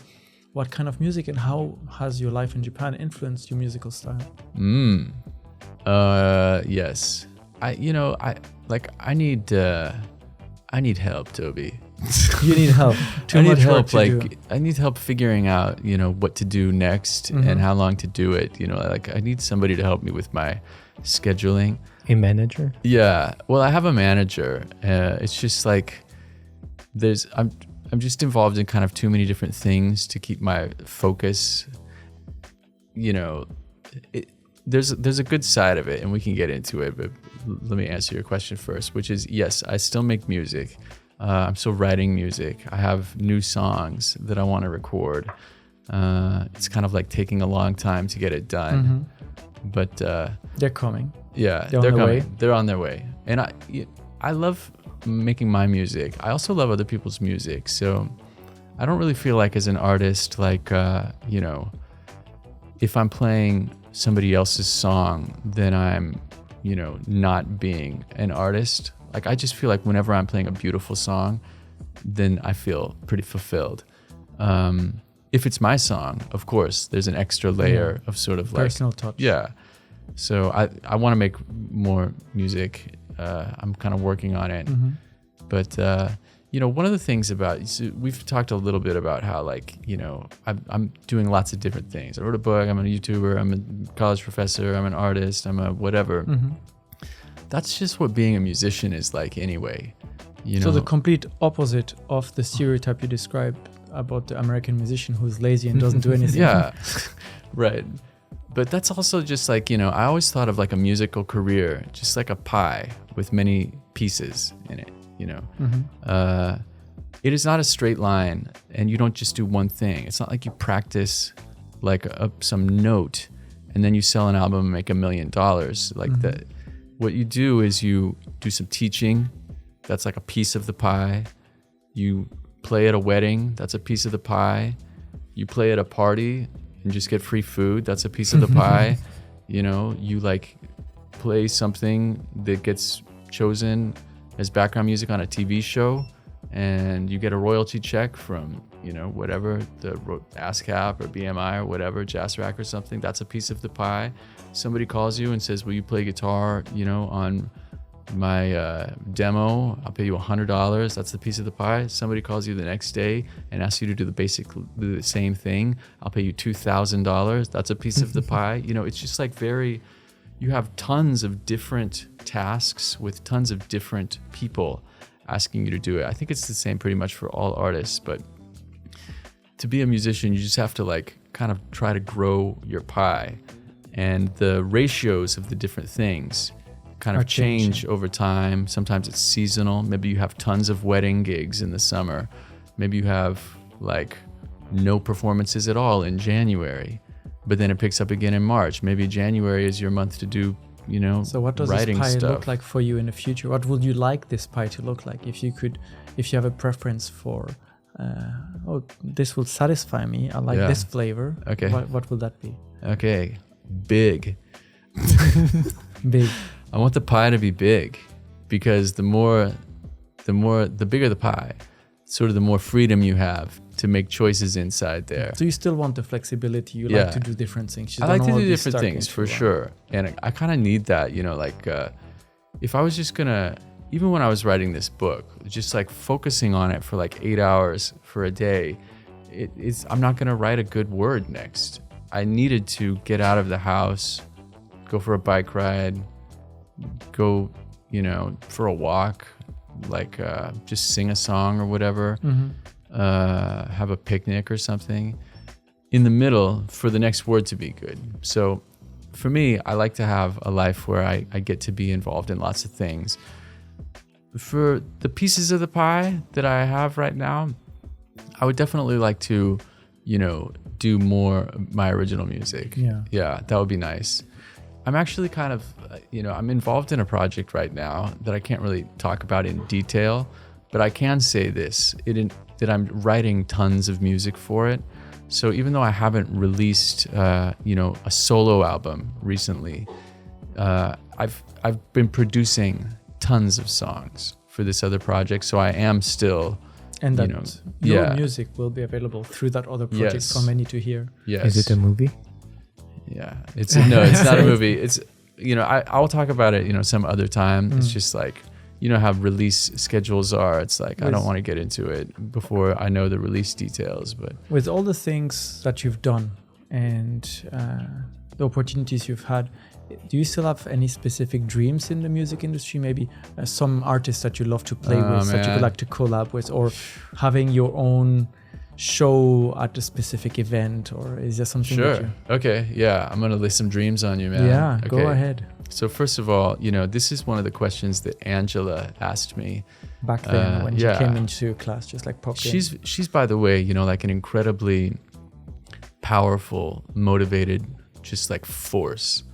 what kind of music, and how has your life in Japan influenced your musical style? Yes. I need help, Toby. You need help. I need help. I need help figuring out, what to do next and how long to do it. I need somebody to help me with my scheduling. A manager? Yeah. Well, I have a manager. It's just like I'm just involved in kind of too many different things to keep my focus. There's a good side of it, and we can get into it, but let me answer your question first, which is, yes, I still make music. I'm still writing music. I have new songs that I want to record. It's kind of like taking a long time to get it done, but they're coming. Yeah, they're coming. They're on their way. And I love making my music. I also love other people's music. So I don't really feel like as an artist, if I'm playing somebody else's song, then I'm, not being an artist. Like, I just feel like whenever I'm playing a beautiful song, then I feel pretty fulfilled. If it's my song, of course, there's an extra layer of sort of personal touch. Yeah. So I want to make more music. I'm kind of working on it. But, one of the things we've talked a little bit about how, I'm doing lots of different things. I wrote a book, I'm a YouTuber, I'm a college professor, I'm an artist, I'm a whatever. That's just what being a musician is like anyway. So the complete opposite of the stereotype you described about the American musician who's lazy and doesn't do anything. Yeah, right. But that's also just I always thought of like a musical career, just like a pie with many pieces in it, It is not a straight line, and you don't just do one thing. It's not like you practice like some note and then you sell an album and make $1 million. That. What you do is you do some teaching. That's like a piece of the pie. You play at a wedding. That's a piece of the pie. You play at a party and just get free food. That's a piece of the pie. You play something that gets chosen as background music on a TV show, and you get a royalty check from, whatever, the ASCAP or BMI or whatever, Jazz Rack or something. That's a piece of the pie. Somebody calls you and says, will you play guitar, on my demo? I'll pay you $100. That's the piece of the pie. Somebody calls you the next day and asks you to do the same thing. I'll pay you $2,000. That's a piece of the pie. It's just you have tons of different tasks with tons of different people asking you to do it. I think it's the same pretty much for all artists, but to be a musician, you just have to kind of try to grow your pie, and the ratios of the different things kind of change over time. Sometimes it's seasonal. Maybe you have tons of wedding gigs in the summer. Maybe you have no performances at all in January, but then it picks up again in March. Maybe January is your month to do, So what does this pie look like for you in the future? What would you like this pie to look like if you have a preference for, this will satisfy me. I like this flavor. Okay. What will that be? Okay. Big. Big. I want the pie to be big, because the bigger the pie, sort of the more freedom you have to make choices inside there. So you still want the flexibility. You like to do different things. I like to do different things for sure. And I kind of need that, if I was just gonna, even when I was writing this book, just like focusing on it for like 8 hours for a day, I'm not going to write a good word next. I needed to get out of the house, go for a bike ride, go, for a walk, like just sing a song or whatever, have a picnic or something in the middle for the next word to be good. So for me, I like to have a life where I get to be involved in lots of things. For the pieces of the pie that I have right now, I would definitely like to, do more my original music. Yeah, that would be nice. I'm actually kind of, I'm involved in a project right now that I can't really talk about in detail, but I can say this, that I'm writing tons of music for it. So even though I haven't released, a solo album recently, I've been producing tons of songs for this other project. So I am still, and that your music will be available through that other project for many to hear. Yes. Is it a movie? Yeah, it's not a movie. It's, I'll talk about it, some other time. It's just like, how release schedules are. It's like, I don't want to get into it before I know the release details. But with all the things that you've done and the opportunities you've had, do you still have any specific dreams in the music industry? Maybe some artists that you love to play with, that you would like to collab with, or having your own show at a specific event, or is there something? Sure. Okay. Yeah. I'm going to lay some dreams on you, man. Yeah. Okay. Go ahead. So first of all, this is one of the questions that Angela asked me back then when she came into class, just like popped in. She's by the way, like an incredibly powerful, motivated, just like force.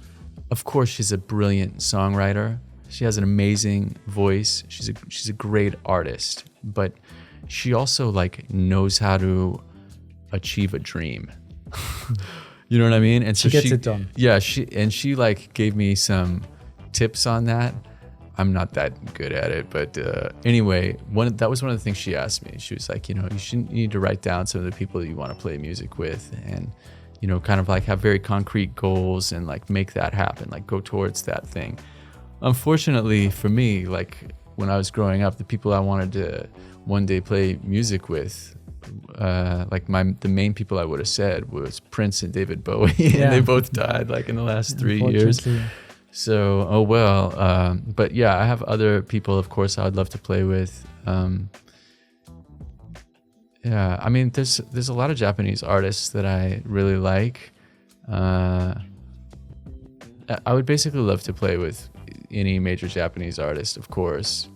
Of course, she's a brilliant songwriter. She has an amazing voice. She's a great artist, but she also like knows how to achieve a dream. You know what I mean? And so she gets it done. Yeah, she like gave me some tips on that. I'm not that good at it, but anyway, that was one of the things she asked me. She was like, you need to write down some of the people that you want to play music with, and kind of like have very concrete goals and like make that happen, like go towards that thing. Unfortunately for me, like when I was growing up, the people I wanted to one day play music with, like the main people I would have said was Prince and David Bowie, and they both died like in the last 3 years. So, oh well. But yeah, I have other people, of course, I would love to play with. Yeah, I mean, there's a lot of Japanese artists that I really like. I would basically love to play with any major Japanese artist, of course.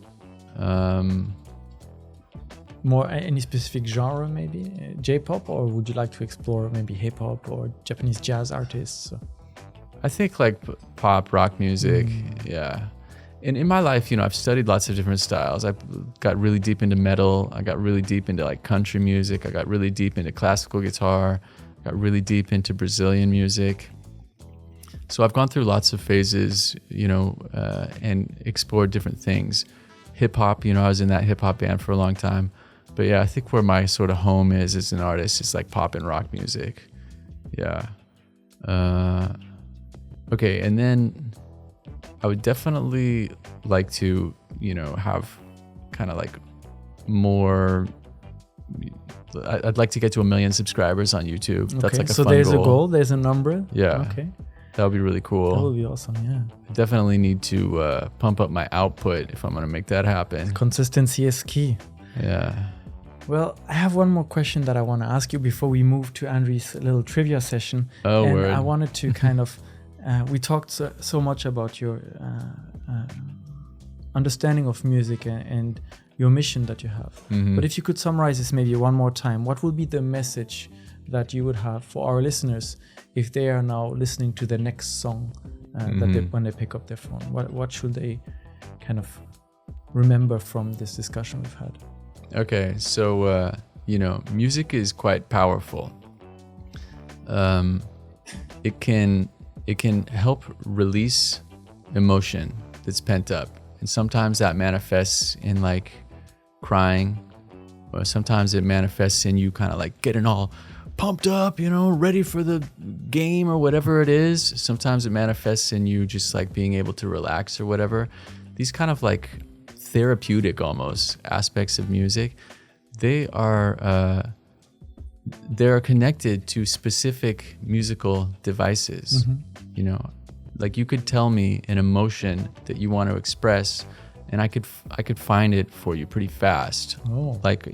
More any specific genre, maybe J-pop, or would you like to explore maybe hip-hop or Japanese jazz artists? I think like pop, rock music, yeah. And in my life, I've studied lots of different styles. I got really deep into metal. I got really deep into like country music. I got really deep into classical guitar. I got really deep into Brazilian music. So I've gone through lots of phases, and explored different things. Hip hop, I was in that hip hop band for a long time. But yeah, I think where my sort of home is as an artist is like pop and rock music. Yeah. Okay, and then I would definitely like to, have kind of like more. I'd like to get to 1 million subscribers on YouTube. Okay, that's like a fun goal. So there's a goal, there's a number. Yeah. Okay. That would be really cool. That would be awesome, yeah. I definitely need to pump up my output if I'm going to make that happen. Consistency is key. Yeah. Well, I have one more question that I want to ask you before we move to Andrew's little trivia session. Oh, and word. I wanted to kind of, we talked so much about your understanding of music and your mission that you have. Mm-hmm. But if you could summarize this maybe one more time, what would be the message that you would have for our listeners if they are now listening to the next song that when they pick up their phone? What should they kind of remember from this discussion we've had? Okay, so music is quite powerful. It can help release emotion that's pent up, and sometimes that manifests in like crying, or sometimes it manifests in you kind of like getting all pumped up, ready for the game or whatever it is. Sometimes it manifests in you just like being able to relax or whatever. These kind of like therapeutic almost aspects of music, they're connected to specific musical devices. You know, like you could tell me an emotion that you want to express, and I could find it for you pretty fast, like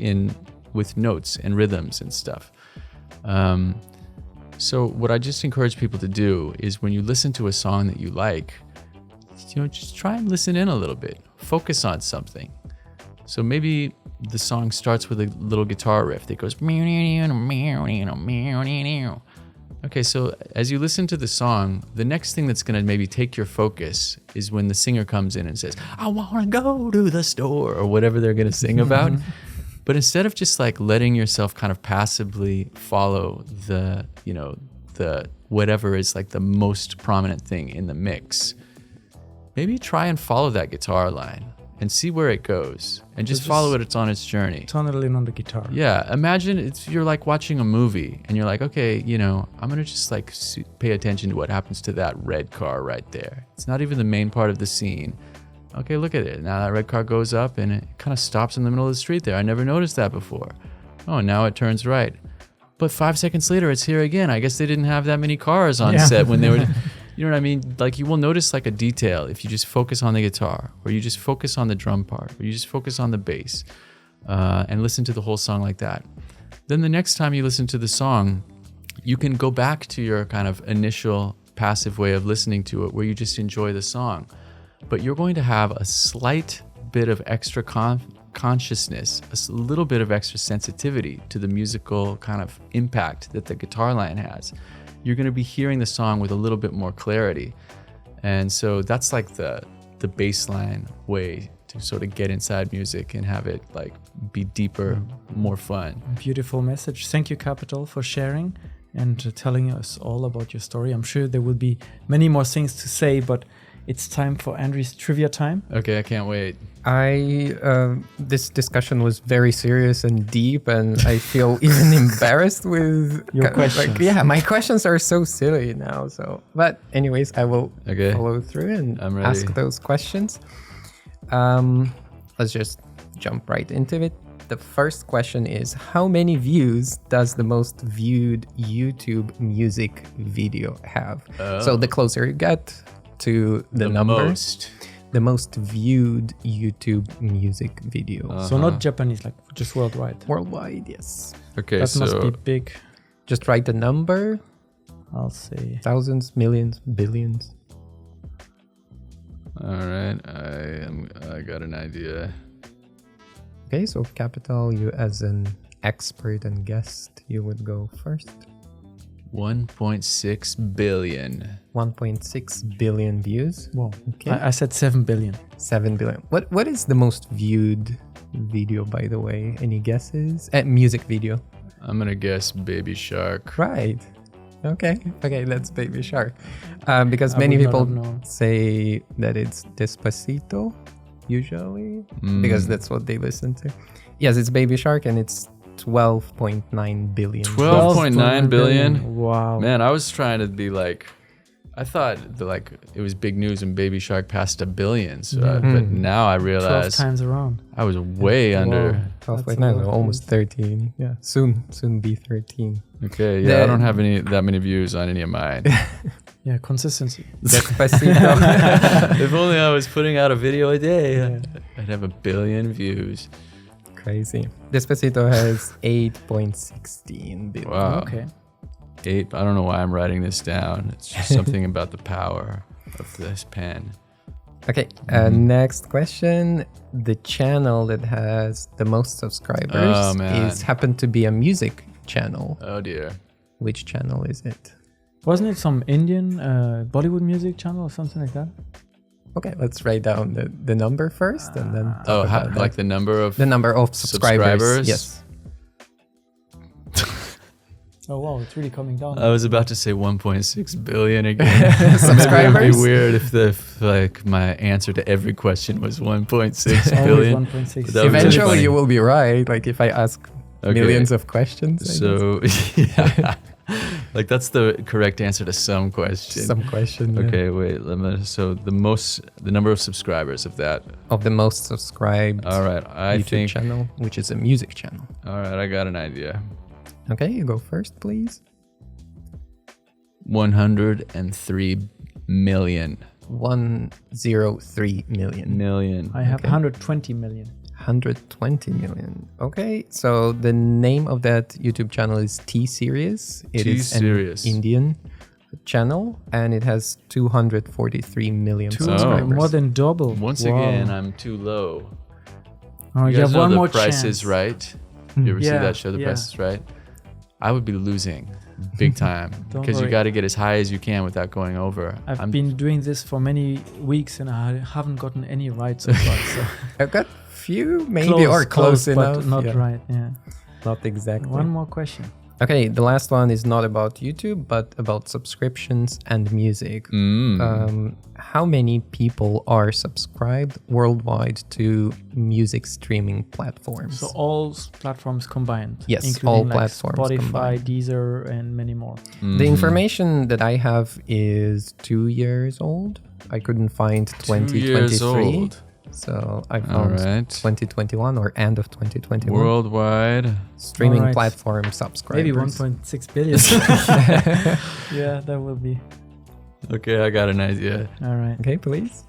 with notes and rhythms and stuff. So what I just encourage people to do is when you listen to a song that you like, you know, just try and listen in a little bit. Focus on something. So maybe the song starts with a little guitar riff that goes. Okay, so as you listen to the song, the next thing that's going to maybe take your focus is when the singer comes in and says, I want to go to the store, or whatever they're going to sing about. But instead of just like letting yourself kind of passively follow the whatever is like the most prominent thing in the mix, maybe try and follow that guitar line and see where it goes, and just follow it. It's on its journey. Tunnel in on the guitar. Yeah, imagine you're like watching a movie and you're like, okay, you know, I'm gonna just like pay attention to what happens to that red car right there. It's not even the main part of the scene. Okay, look at it. Now that red car goes up and it kind of stops in the middle of the street there. I never noticed that before. Oh, now it turns right. But 5 seconds later, it's here again. I guess they didn't have that many cars on set when they were... You know what I mean? Like you will notice like a detail if you just focus on the guitar, or you just focus on the drum part, or you just focus on the bass, and listen to the whole song like that. Then the next time you listen to the song, you can go back to your kind of initial passive way of listening to it, where you just enjoy the song. But you're going to have a slight bit of extra consciousness, a little bit of extra sensitivity to the musical kind of impact that the guitar line has. You're going to be hearing the song with a little bit more clarity. And so that's like the baseline way to sort of get inside music and have it like be deeper, more fun. Beautiful message. Thank you, Capital, for sharing and telling us all about your story. I'm sure there will be many more things to say, but it's time for Andrew's trivia time. Okay, I can't wait. This discussion was very serious and deep, and I feel even embarrassed with your questions. Like, my questions are so silly now. So, but anyways, I will follow through and ask those questions. Let's just jump right into it. The first question is, how many views does the most viewed YouTube music video have? So the closer you get to the number, the most viewed YouTube music video. So not Japanese, like just worldwide. Worldwide, yes. Okay, that must be big. Just write the number. I'll say thousands, millions, billions. All right, I got an idea. Okay, so Capital, you as an expert and guest, you would go first. 1.6 billion. 1.6 billion views. Wow. Okay. I said 7 billion. 7 billion. What is the most viewed video, by the way? Any guesses? Music video. I'm gonna guess Baby Shark. Right. Okay, that's Baby Shark. Because many people say that it's Despacito, usually, because that's what they listen to. Yes, it's Baby Shark, and it's 12.9 billion. 12.9 billion? Wow. Man, I was trying to be like, I thought like it was big news and Baby Shark passed 1 billion. So but now I realized 12 times around. I was way under. 12.9, almost 13. Yeah, soon be 13. Okay, yeah, I don't have that many views on any of mine. Yeah, consistency. Despacito. If only I was putting out a video a day, I'd have 1 billion views. Crazy. Despacito has 8.16 billion. Wow. Okay. 8. I don't know why I'm writing this down. It's just something about the power of this pen. Okay. Next question. The channel that has the most subscribers happened to be a music channel. Oh dear. Which channel is it? Wasn't it some Indian Bollywood music channel or something like that? Okay, let's write down the number first, and then like the number of subscribers. Yes. Oh wow, it's really coming down. I was about to say 1.6 billion again. Subscribers. Maybe it'd be weird if like my answer to every question was 1.6 billion. 1.6. Eventually, you will be right. Like if I ask millions of questions. So yeah. Like that's the correct answer to some question. Some question. Okay, wait. So the number of subscribers of that. Of the most subscribed. All right, YouTube channel, which is a music channel. All right, I got an idea. Okay, you go first, please. 103 million. 103 million. I have 120 million. 120 million. Okay, so the name of that YouTube channel is T-Series. It is an Indian channel, and it has 243 million subscribers. More than double. Once again, I'm too low. Oh, you have one more chance. Price is Right. You ever see that show, The Price is Right? I would be losing big time because you got to get as high as you can without going over. I've been doing this for many weeks and I haven't gotten any right so far. So. I've got few maybe close enough, but not right. Yeah, not exactly. One more question. Okay, the last one is not about YouTube, but about subscriptions and music. How many people are subscribed worldwide to music streaming platforms? So all platforms combined? Yes, including all like platforms Spotify, combined. Deezer, and many more. The information that I have is 2 years old. I couldn't find 2023. 2 years old. So I found 2021 or end of 2021. Worldwide streaming platform subscribers. Maybe 1.6 billion. Yeah, that will be. Okay, I got an idea. All right. Okay, please.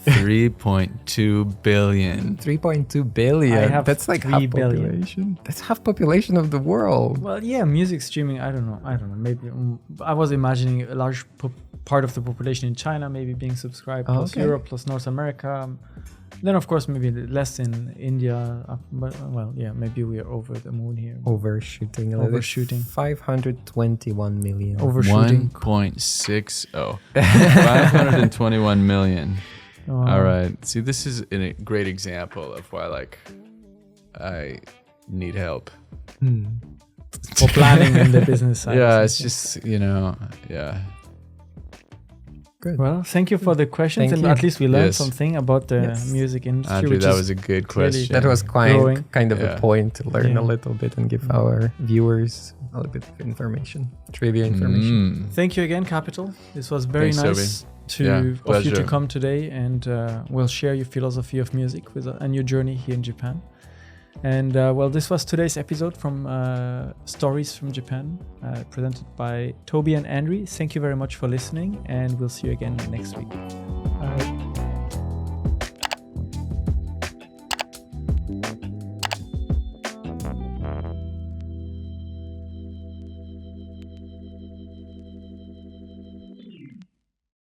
3.2 billion. 3.2 billion. That's like half billion. Population. That's half population of the world. Well, yeah, music streaming. I don't know. Maybe I was imagining a large part of the population in China maybe being subscribed, plus Europe, plus North America. Then of course maybe less in India. But well, yeah, maybe we are over the moon here. Overshooting a little. 521 million. Overshooting. 1.60. 521 million. All right. See, this is a great example of why I need help. For planning in the business side. Yeah, it's just, yeah. Good. Well, thank you for the questions, and at least we learned something about the music industry. Andrew, that was a good question. That was kind of a point to learn a little bit and give our viewers a little bit of information, trivia information. Thank you again, Capital. This was very nice of you to come today, and we'll share your philosophy of music with a new journey here in Japan. And this was today's episode from Stories from Japan, presented by Toby and Andrew. Thank you very much for listening, and we'll see you again next week. Bye.